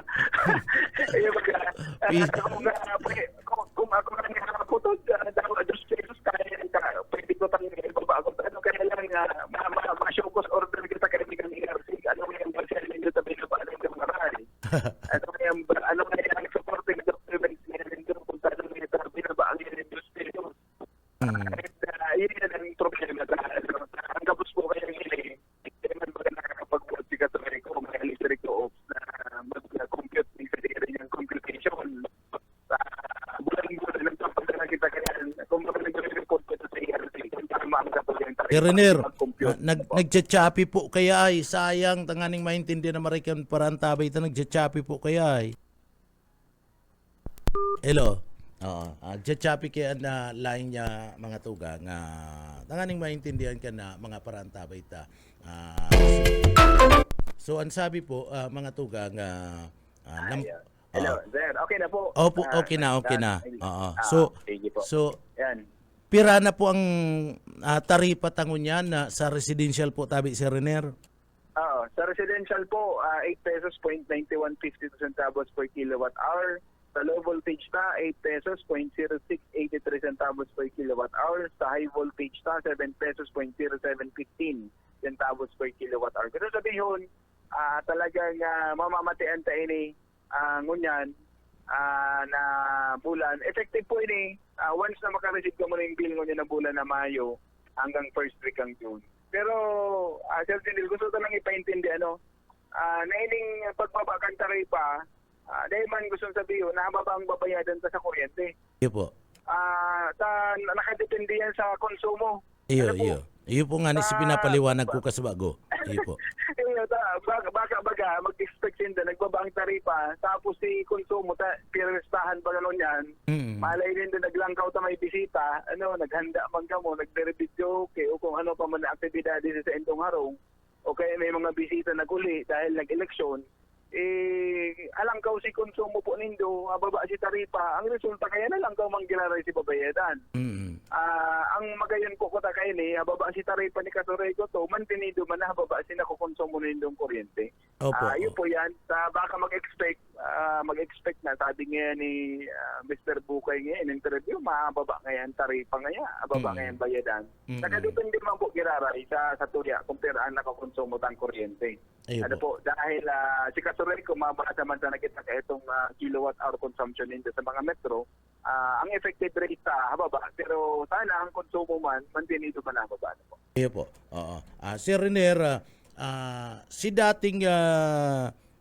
Kung ako na nakaputod, daw 2 pesos kaya pwede ko tang ibaba ako. Kaya lang ma-show cause order kita kaya ng ERC. Ano yung basihan ninyo sa binaba ng maray? Ano kaya ang supporting documents nito kung saan nito binaba ang industry. Yun ang problema. Ang kapos po kaya hindi naman ba nakakapag-port si Catholic o may electric co-ops na mag-compute ni Federa niyang computation. Bulan-bulan nagpapadala kita kaya kung mag-report ko sa ERC kung tama ang kapag-yung Renner, nagchachapi po kaya ay sayang tanganing maintindihan na marikan parantabay ita nagchachapi po kaya ay. Hello. Oo. Chachapi kaya na line niya mga tuga nga tanganing maintindihan ka na mga parantabay ita. So ang sabi po mga tuga nga Hello, sir. Okay na po. Opo, okay na. Oo. Sige po. So yan. pira na po ang taripa tangon yan na sa residential po tabi si Renner. Sa residential po, 8 pesos 0.9152 centavos per kilowatt hour. Sa low voltage ta, 8 pesos 0.0683 centavos per kilowatt hour. Sa high voltage ta, 7 pesos 0.0715 centavos per kilowatt hour. Pero sabihin, talagang mamamatian ta ini ngunyan na bulan. Effective po ini once na makareceive ka mo na yung bill ngunyan na bulan na Mayo hanggang first week ng June. Pero Sir Junil, gusto ko lang ipaintindi na ining pagbabakan taripa dahil man gusto sabihin na mababa ang babayadan ta sa kuryente. Iyo po. Nakadepende yan sa konsumo. Iyo po nga ni si pinapaliwanag ko kasbago. Iyo po. Baga mag-expect sinda nagbaba ang taripa tapos si konsumo pirestahan ba ganon yan. Malay din din naglangkaw ta may bisita, naghanda man kamo, nagre-video o kung ano pa man na aktibidades sa entong harong o kaya may mga bisita naguli dahil nag-eleksyon. alangkaw si konsumo po nindo, baba si taripa, ang resulta kaya na lang mang ginaray si babayadan. Mm. Ang magayon po ko ta kay ni, baba si taripa ni Katuray ko to, mantinido man na baba si nakukonsumo nindong kuryente. Opo. Yun po yan, baka mag-expect na, sabi nga ni Mr. Bukay ngayon, interview, mababa ngayon taripa ngayon, baba ngayon bayadan. Nakadepende man po giraray sa tuya kung peraan nakakonsumo tang kuryente. Ayun Ano po, dahil si Katuray ko, mabasa man sa nakita ka itong kilowatt hour consumption nito sa mga metro, ang effective rate hababa, pero sana ang konsumo man, mantinido man hababa. Ano po? Ayun po. Oo. Sir Renier, si dating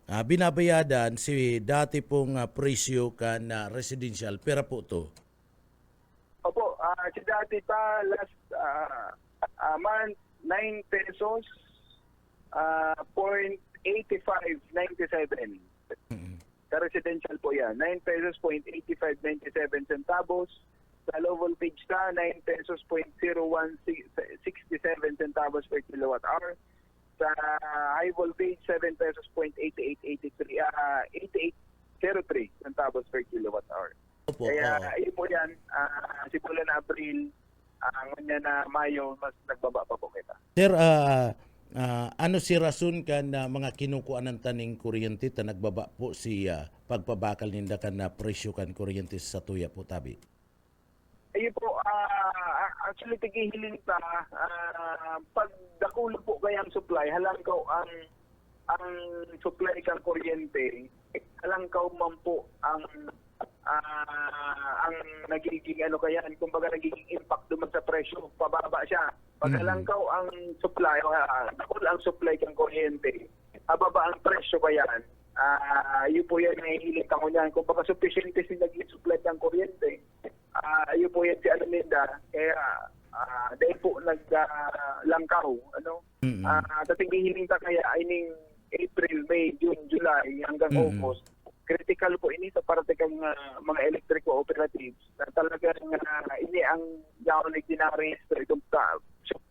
binabayadan, si dati pong presyo kan residential, pera po to? Opo, si dati pa last month, 9 pesos, 0.8597. Sa residential po yan, 9 pesos, 0.8597 centavos. Sa low voltage na, 9 pesos, 0.0167 centavos per kilowatt hour. Sa high voltage, 7 pesos, 8803 centavos per kilowatt hour. Opo. Kaya ayun po yan, simula na Abril, ngayon na Mayo, mas nagbaba pa po kita. Sir, ano si rason kan mga kinukuan ng taning kuryente ta nagbaba po si pagpabakal ninda kan na presyo kan kuryente sa tuya po tabi? Ayun po, actually tigihiling ta, pag dakulo po kayang supply, halangkaw ang supply kang kuryente, halangkaw man po ang nagiging kumbaga nagiging impact duman sa presyo, pababa siya. Pag halangkaw ang supply, dakul ang supply kang kuryente, ababa ang presyo ba yan? Yun po yan nahihiling ka ko niyan. Kung baka sufficient sila nag-supply kang kuryente, yun po yan si Alaminda, kaya dahil po naglangkaw, tatinghihiling ta kaya ining April, May, June, July, hanggang August, critical po ini sa parte kang mga electric cooperatives na talagang ini ang yaon nagdinaregister itong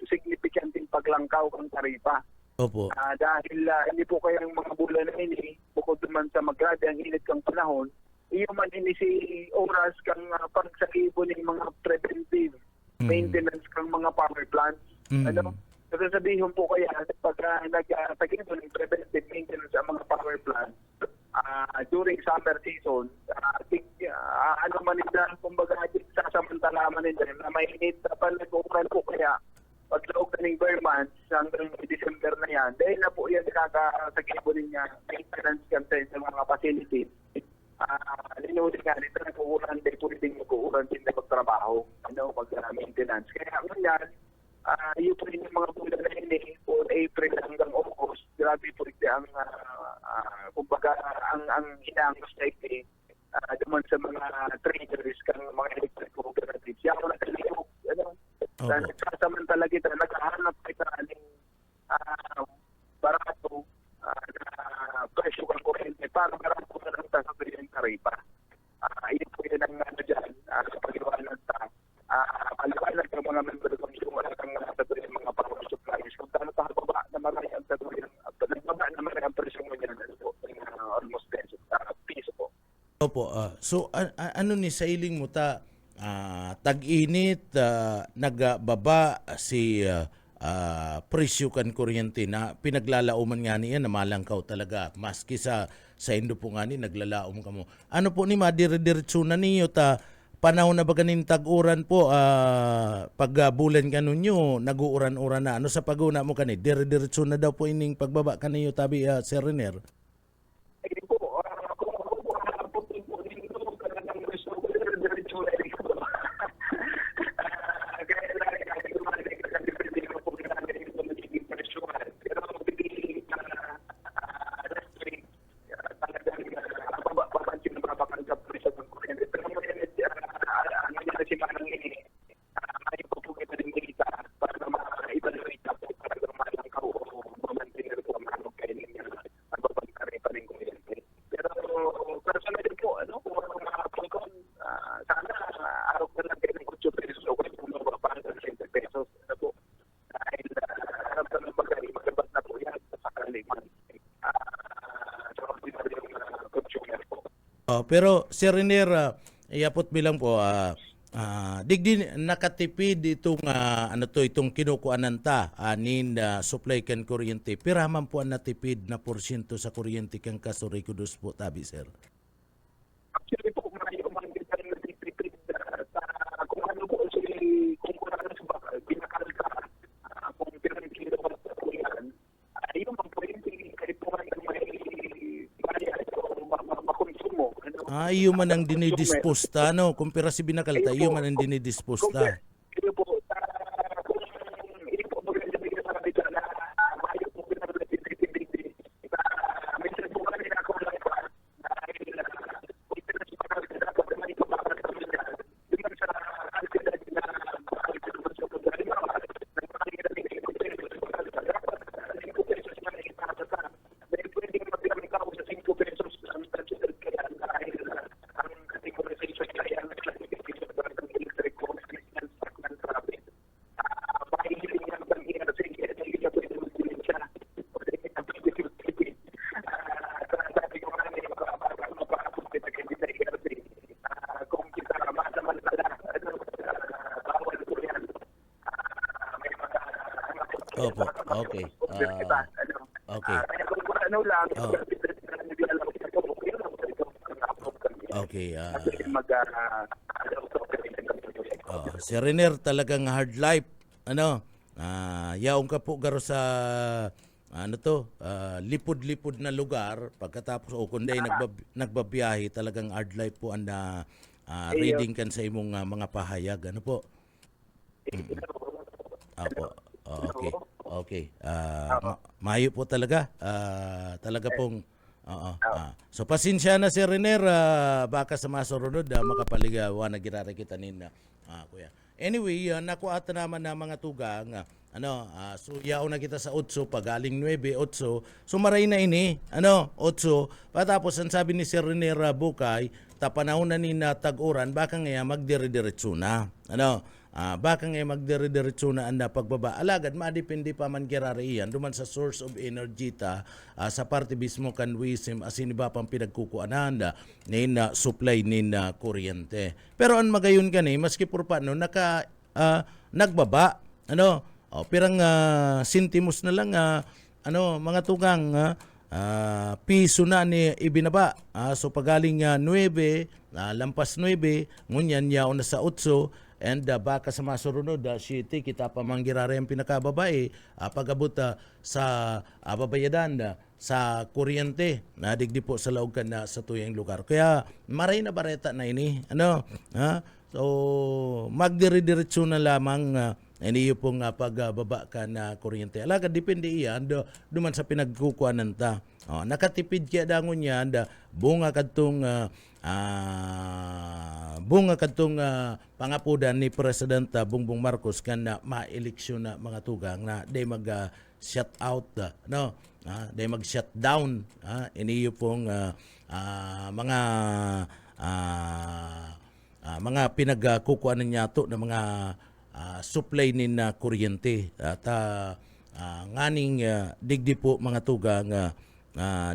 significant yung paglangkaw ng taripa. Opo. Dahil hindi po kayang mga bulan na ini, bukod naman sa magrabe ang init kang panahon, iyo man ini si oras kang pagsakibo ng mga preventive maintenance kang mga power plants. Sasabihin po kaya pag nagsakibo ng preventive maintenance ang mga power plants, during summer season, kumbaga sasamantala man nila na may init na palaguran po kaya paglaog na ng bare months hanggang December na yan, dahil na po yan nakakasagibo niya maintenance campaign sa mga facilities. Linulit nga nito na kukuran, dahil po rin magkukuran din na magtrabaho, pag-maintenance. Kaya ngayon, yun po rin yung mga bulan na yun for April hanggang August, grabe po rin ang kumbaga ang hinangos na ito duman sa mga traders kang mga electric cooperatives. Yan ako nakalihog, nagsasamantala kita, naghahanap kita ng barato na presyo kang kuryente para barato na lang sa kuryente taripa. Yun po yun ang dyan sa pag-iwanan sa paliwanag ng mga member kung gusto wala kang natuloy mga power suppliers. Kung tayo baba na marami ang natuloy, nagbaba na marami ang presyo mo yan, almost 10 piso po. Opo. So ano ni sailing mo ta tag-init nagbaba si presyo kan kuryente na pinaglalauman nga niya na malangkaw talaga maski sa Indo po nga ni naglalaom ka mo. Ano po ni madire-diretso na niyo ta panahon na ba kanin tag-uran po pag bulan kanon nyo nag-uuran-uran na ano sa paguna mo kani dire-diretso na daw po ining pagbaba kaniyo tabi Sir Renier? Pero Sir Renier, iapot bilang po, digdi nakatipid itong itong kinukuanan ta anin supply kan kuryente. Piraman po ang natipid na porsyento sa kuryente kang kasuri kudos po tabi sir. Actually po, may umangkin ka rin natipid kung ano po kung kurang sa bakal, pinakal ka, kung pirang kilowatt po yan, yung mga kuryente, kahit po nga may bayad o makonsumo. Iyo man ang dinidisposta, no? Kumpira si binakalta, iyo man ang dinidisposta. Ito po, kung hindi po maganda bigla sa kapita na mayo po pinag-natipid, may sinabukan nila ako lang pa dahil kung pinag-napakal ka na kapag may pabakal kami na, yun lang sa kansilad na bakal ka naman sa pagdali mo, nagpakinggan natin yung pesos, dapat 5 pesos na ipapata. Dahil pwedeng magpilang tao sa 5 pesos ang considered kaya dahil ang categorization kaya ang classification ng electric cost and stock ng traffic. Pahihiling yan ang hirap sa hindi niya pwede magbilin siya. Pwede niya pwede magbilin. Sabi ko nga niya, mapapapit na hindi na hirap kung kita masamantala, bawal po yan. May mga Opo, okay. Okay. kaya kung ano lang, Okay. mag-operation. Si Renier talagang hard life. Yaong ka po garo sa lipod-lipod na lugar pagkatapos kundi nagbabiyahe talagang hard life po ang reading kan sa imong mga pahayag po. Apo. Okay. Okay. Mayo po talaga. Talaga pong so pasensya na si Renier, baka sa masurunod makapaligawa na girara kita nina kuya. Anyway, nakuha naman na mga tugang so yaw na kita sa 8 pagaling 9 8 so maray na ini 8 patapos ang sabi ni Sir Renier Bukay tapanahon na ni tag-uran baka nga magdire-diretso na baka nga magdire-diretso na ang pagbaba alagad madepende pa man girariyan duman sa source of energy ta sa parte mismo kan wisim asin iba pang pinagkukuanan nin supply nin kuryente pero an magayon kani maski por paano nagbaba pirang sentimos na lang mga tugang piso na ni ibinaba so pagaling 9 lampas 9 ngunyan yaw na sa 8 and baka sa masurunod city kita pa manggirari ang pinakababae pag-abot sa babayadan sa kuryente na digdi po sa laog kan sa tuyang lugar kaya maray na bareta na ini so magdire-diretso na lamang iniyo pong pagbaba ka na kuryente alaga depende iyan duman sa pinagkukuanan ta nakatipid kaya dangon yan bunga kadtong pangapudan ni President Bongbong Marcos kan ma-eleksyon na mga tugang na day mag shut out day mag shut down iniyo pong mga pinagkukuanan niyato na mga supply nin kuryente at nganing digdi po mga tugang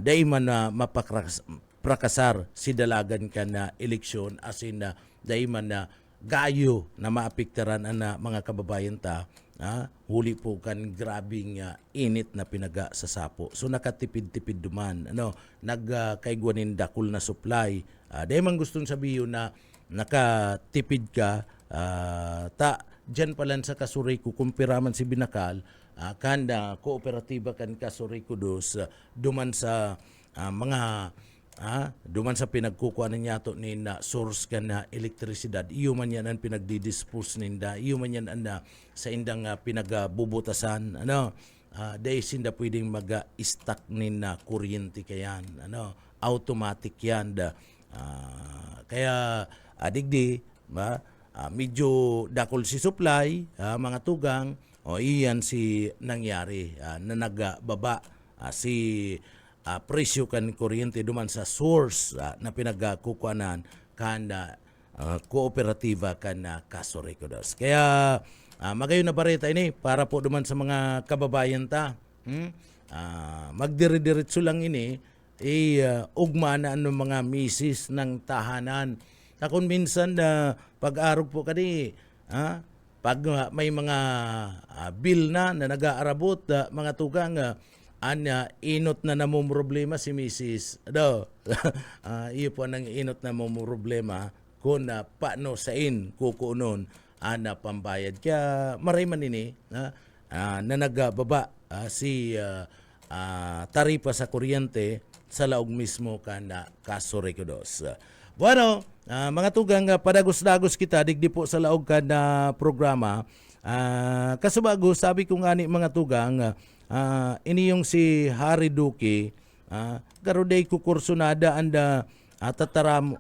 day man mapakasar si dalagan ka na eleksyon asin day man gayo na maapiktaran ang mga kababayan ta huli po kan grabing init na pinaga sa sapo so nakatipid-tipid duman nagkaigwanin dakul na supply day man gustong sabihin na nakatipid ka dyan palan sa kasuri ko kumpiraman si binakal kanda kooperatiba kan kasuri ko dos duman sa duman sa pinagkukuhanan niya to ni source kan na elektrisidad iyo man yan ang pinagdidispose ninda iyo man yan ang sa indang pinagbubutasan dahil sinda pwedeng mag-stack nin na kuryente kayan automatic yan kaya adigdi medyo dakol si supply mga tugang iyan si nangyari na nagbaba si presyo kan kuryente duman sa source na pinagkukuanan kanda kooperatiba kan kasuri kudos kaya magayon na bareta ini para po duman sa mga kababayan ta magdire-diretso lang ini ugma na ng mga misis ng tahanan. Na kung minsan pag-arog po kani, pag may mga bill na nag-aarabot, mga tugang, inot na namumroblema si misis. Iyo po nang inot na namumroblema kung paano sain kukunon na pambayad. Kaya maray man ini na nagbaba si taripa sa kuryente sa laog mismo na kaso Recodos. Bueno, mga tugang, padagos-dagos kita digdi po sa laog na programa. Kasubago, sabi ko nga ni mga tugang, ini yung si Harry Duque, garuday ko kursunada anda tataram,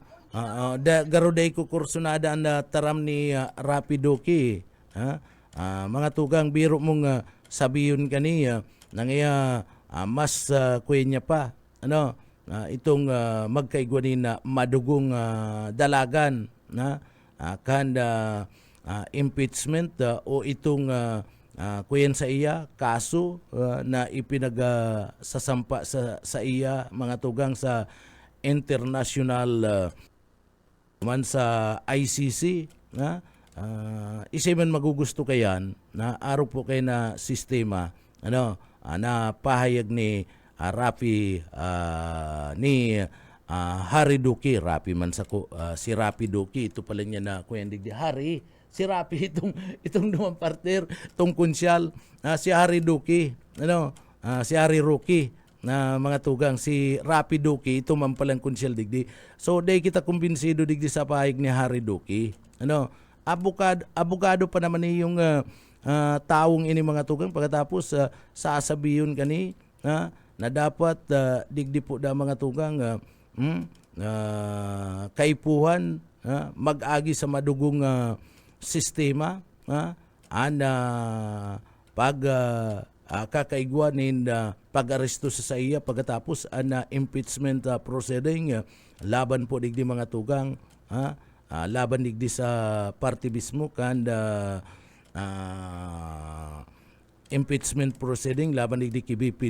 garuday ko kursunada anda taram ni Rapi Duque. Mga tugang, biro mong sabiyon kaniya, nangya mas kuya niya pa, itong magkaigwanin na madugong dalagan na impeachment o itong kuyen sa iya kaso na ipinagsasampa sa iya, mga tugang, sa international man sa ICC na isa man magugusto kayan na araw po kay na sistema na pahayag ni Rapi ni Harry Duque, Rapi man sa si Rapi Duque, ito pala niya na kuyendig di Harry, si Rapi itong naman partner, itong kunsyal, si Harry Duque, si Harry Duque, na mga tugang, si Rapi Duque, ito man palang kunsyal digdi. So day kita kumbinsido digdi sa pahayag ni Harry Duque. Abogado pa naman ni yung taong ini, mga tugang, pagkatapos sasabiyon kani na dapat digdi po da mga tugang kaipuhan mag-agi sa madugong sistema pag kakaigwanin pag-aresto sa iya pagkatapos impeachment proceeding laban po digdi mga tugang laban digdi sa party mismo impeachment proceeding laban digdi KBP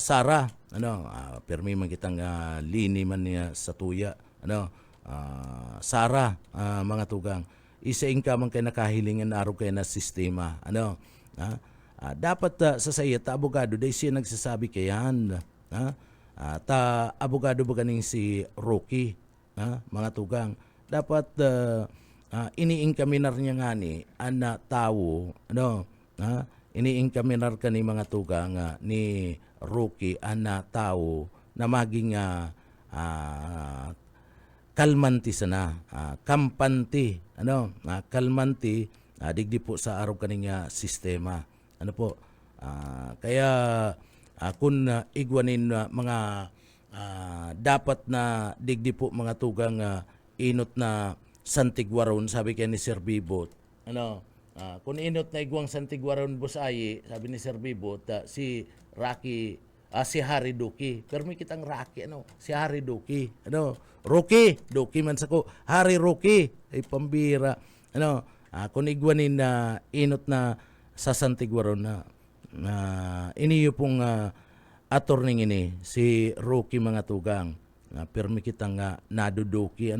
Sara, permi man kitang lini man niya sa tuya, Sara, mga tugang, isa ka man kay nakahilingan araw kay na sistema, dapat sa saya ta abogado day siya nagsasabi kayan, ta abogado ba ganing si Rocky, mga tugang, dapat iniingkaminar niya nga ni ana tao, iniingkaminar ka ni mga tugang ni Rocky ana tao na maging kalmanti sana, kampanti, kalmanti digdi po sa araw kaning sistema, kaya kung igwanin mga dapat na digdi po mga tugang inot na Santigwaron, sabi kay ni Sir Bibot, kung inot na igwang Santigwaron Busayi, sabi ni Sir Bibot, si Rocky, si Harry Duque, pero may kitang Rocky, si Harry Duque, Rocky, Duque man sako, Harry Rocky, ay pambira, kung igwanin na inot na sa Santigwaron iniyo pong attorney ini, si Rocky, mga tugang, pero may kitang naduduki,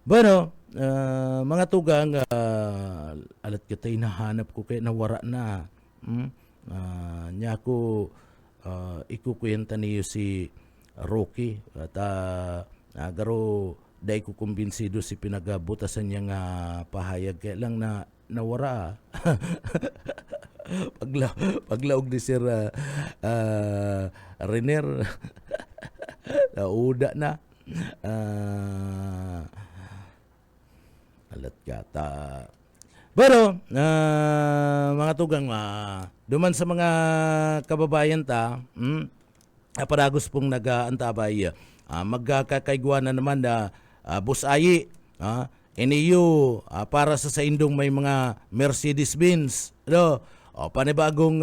bueno, mga tugang, alat kita hinahanap ko kay nawara na. Niya ko ikukwenta niyo si Rocky at garo day ko kumbinsido si pinagabutasan niya nga pahayag kaya lang na nawara. Paglaog ni Sir Renner nauda na. Alat gata. Pero mga tugang, duman sa mga kababayan ta, paragos pong nag-aantabay, magkakaigwa na naman na Busayi, iniyo para sa indong may mga Mercedes-Benz, panibagong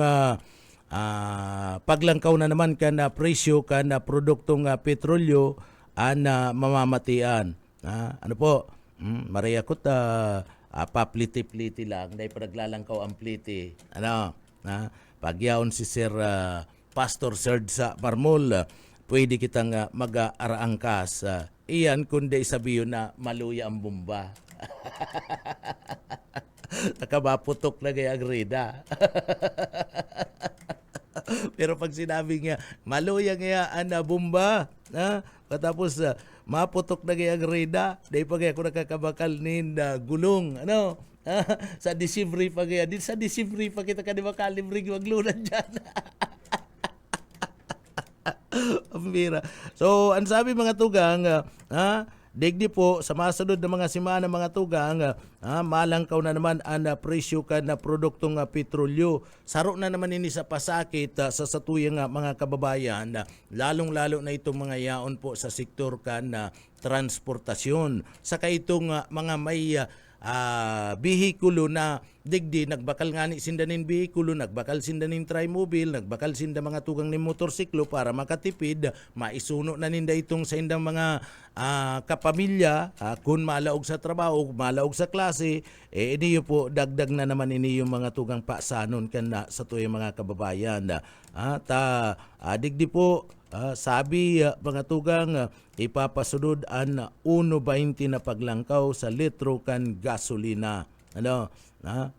paglangkaw na naman ka na presyo ka na produktong petrolyo mamamatian. Marayakot papliti-pliti lang, dahil pa naglalangkaw ang pliti. Pagyaon si Sir Pastor Serge sa Marmol, pwede kitang mag-araangkas. Iyan kundi sabihin na maluya ang bomba. Nakabaputok na gaya ang rida. Pero pag sinabi niya, maluya nga ana bomba, patapos maputok na gaya ang rida, dahil pag ako nakakabakal nin gulong, sa Disivri pa kaya. Din sa Disivri pa kita ka di ba kalibrig maglunan dyan. Pambira. So, ang sabi mga tugang, digdi po sa masunod na mga simana mga tugang, malangkaw na naman ang presyo ka na produktong petrolyo. Saro na naman ini sa pasakit sa satuyang mga kababayan, lalong-lalo na itong mga yaon po sa sektor kan na transportasyon. Saka itong mga may bihikulo na digdi nagbakal nga ni sindanin bihikulo, nagbakal sindanin trimobile, nagbakal sinda mga tugang ni motorsiklo para makatipid, maisuno na ninda itong sa indang mga kapamilya, kung malaog sa trabaho, malaog sa klase, iniyo po dagdag na naman ini yung mga tugang pasanon kana sa tuyong mga kababayan. Digdi po sabi mga tugang, ipapasunod ang 1.20 na paglangkaw sa litro kan gasolina. 1.20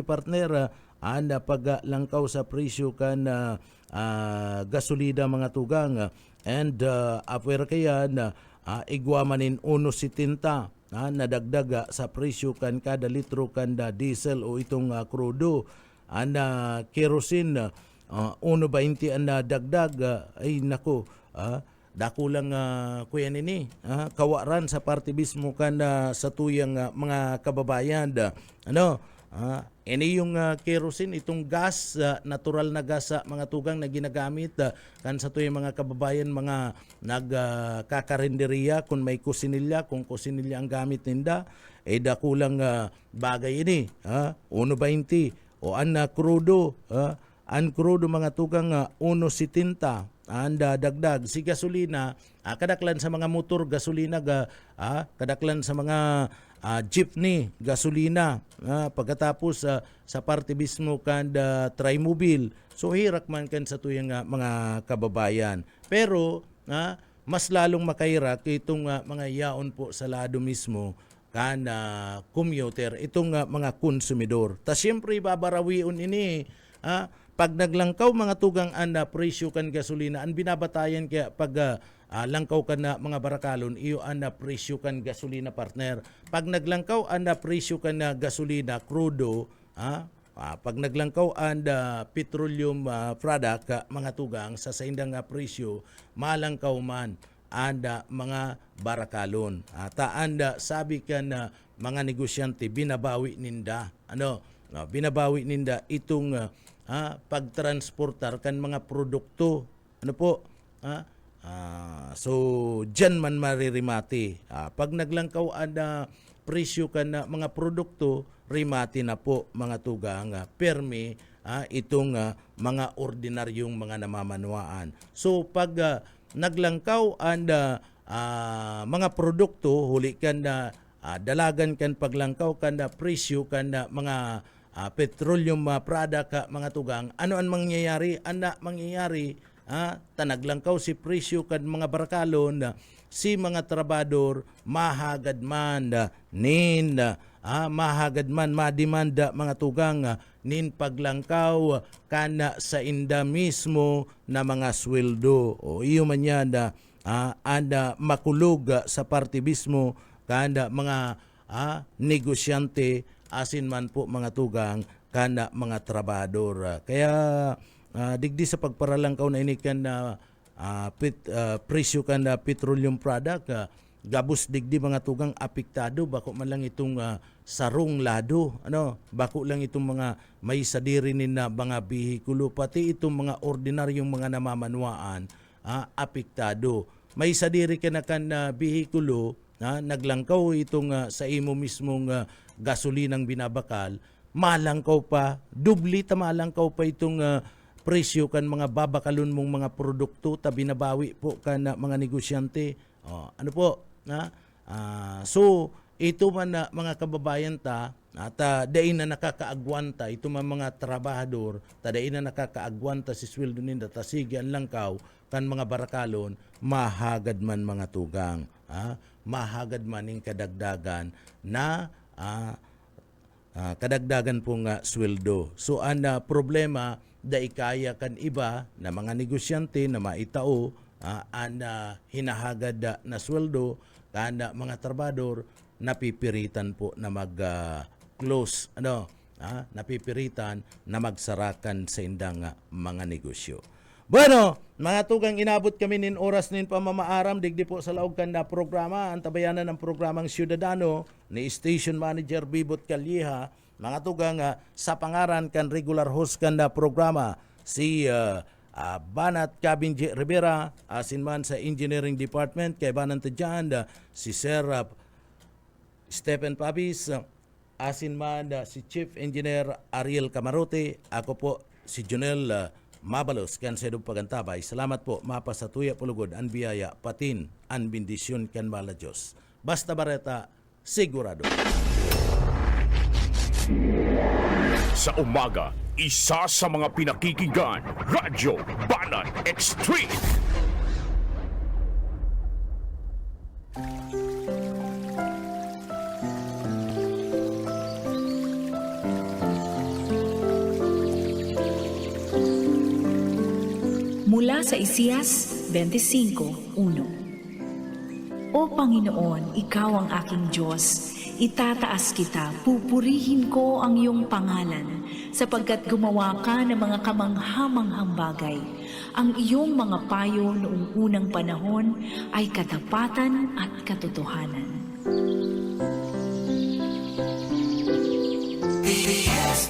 partner, ang paglangkaw sa presyo kan gasolina mga tugang. And apwer kaya igwamanin 1.70 nadagdag sa presyo kan kada litro kan diesel o itong krudo. Ang kerosene 1.20 ang dagdag, ay nako, dako lang kuya nini, kawaran sa parte mismo kan sa tuyang mga kababayan. Ini yung kerosene, itong gas, natural na gas mga tugang na ginagamit kan sa tuyang mga kababayan, mga nagkakarinderya, kung may kusinilya, kung kusinilya ang gamit ninda, dako lang bagay ini, 1.20 o ang krudo, ang krudo mga tugang 1.70 anda dagdag si gasolina, kadaklan sa mga motor gasolina, kadaklan sa mga jeepney gasolina, pagkatapos sa parte mismo kan trimobile. So hirak man kan sa tuyang mga kababayan. Pero mas lalong makairak itong mga yaon po sa lado mismo kan commuter, itong mga konsumidor. Ta siyempre babarawiun ini, pag naglangkaw mga tugang ang presyo kan gasolina, ang binabatayan kaya pag langkaw kan na mga barakalon, iyo ang presyo kan gasolina partner. Pag naglangkaw ang presyo kan na gasolina, crudo, pag naglangkaw ang petroleum product, mga tugang, sa saindang presyo, malangkaw man ang mga barakalon. Anda sabi kan na mga negosyante, binabawi ninda. Binabawi ninda itong pagtransportar kan mga produkto. So dyan man maririmati. Pag naglangkaw ang presyo kan mga produkto, rimati na po mga tugang, permi itong mga ordinaryong mga namamanuaan. So pag naglangkaw ang mga produkto, huli kan dalagan kan paglangkaw kan presyo kan mga petroleum product mga tugang, ano ang mangyayari? Mangyayari, tanaglangkaw si presyo kan mga barakalon, si mga trabador mahagad man mahagad man madimanda mga tugang nin paglangkaw kana sa inda mismo na mga sweldo. O iyo man yan anda makulog sa parte mismo kana mga negosyante, asin man po mga tugang kana mga trabador. Kaya digdi sa pagparalangkaw na ini kan presyo kan petroleum product, gabos digdi mga tugang apektado, bako man lang itong sarong lado, bako lang itong mga may sadiri na mga bihikulo, pati itong mga ordinaryong mga namamanuaan apektado. May sadiri ka na kan bihikulo, naglangkaw itong sa imo mismong gasolinang binabakal, malangkaw pa, dublita malangkaw pa itong presyo kan mga babakalon mong mga produkto, binabawi po kan mga negosyante. So ito man mga kababayan At dain na nakakaagwanta ito mga trabahador, dain na nakakaagwanta si sweldo ninda, tasigi ang langkaw kan mga barakalon, mahagad man mga tugang. Mahagad man yung kadagdagan na kadagdagan pong sweldo. So ang problema, daikaya kan iba na mga negosyante na maitao, ang hinahagad na sweldo, kan mga trabador, napipiritan po na mag-close, napipiritan na magsarakan sa indang mga negosyo. Bueno, mga tugang, inabot kami nin oras nin pamamaaram, digdi po sa laog kan na programa, ang tabayanan ng programang Ciudadano ni Station Manager Bibot Calleja. Mga tugang, sa pangaran kan regular host kan na programa, si Banat Cabinje Rivera, asin man sa Engineering Department, kay Banat dyan, si Sir Stephen Pabis, asin man si Chief Engineer Ariel Camarote, ako po si Jonel Mabalos, kan sa edong pagantabay. Salamat po, mapa sa tuya pulugod, an biyaya, patin, an bendisyon kan mala Diyos. Basta Bareta, sigurado. Sa umaga, isa sa mga pinakikinggan, Radyo Banan Extreme. Mula sa Isaias 25:1. O Panginoon, Ikaw ang aking Diyos, itataas kita, pupurihin ko ang iyong pangalan, sapagkat gumawa ka ng mga kamanghamanghang bagay. Ang iyong mga payo noong unang panahon ay katapatan at katotohanan. BBS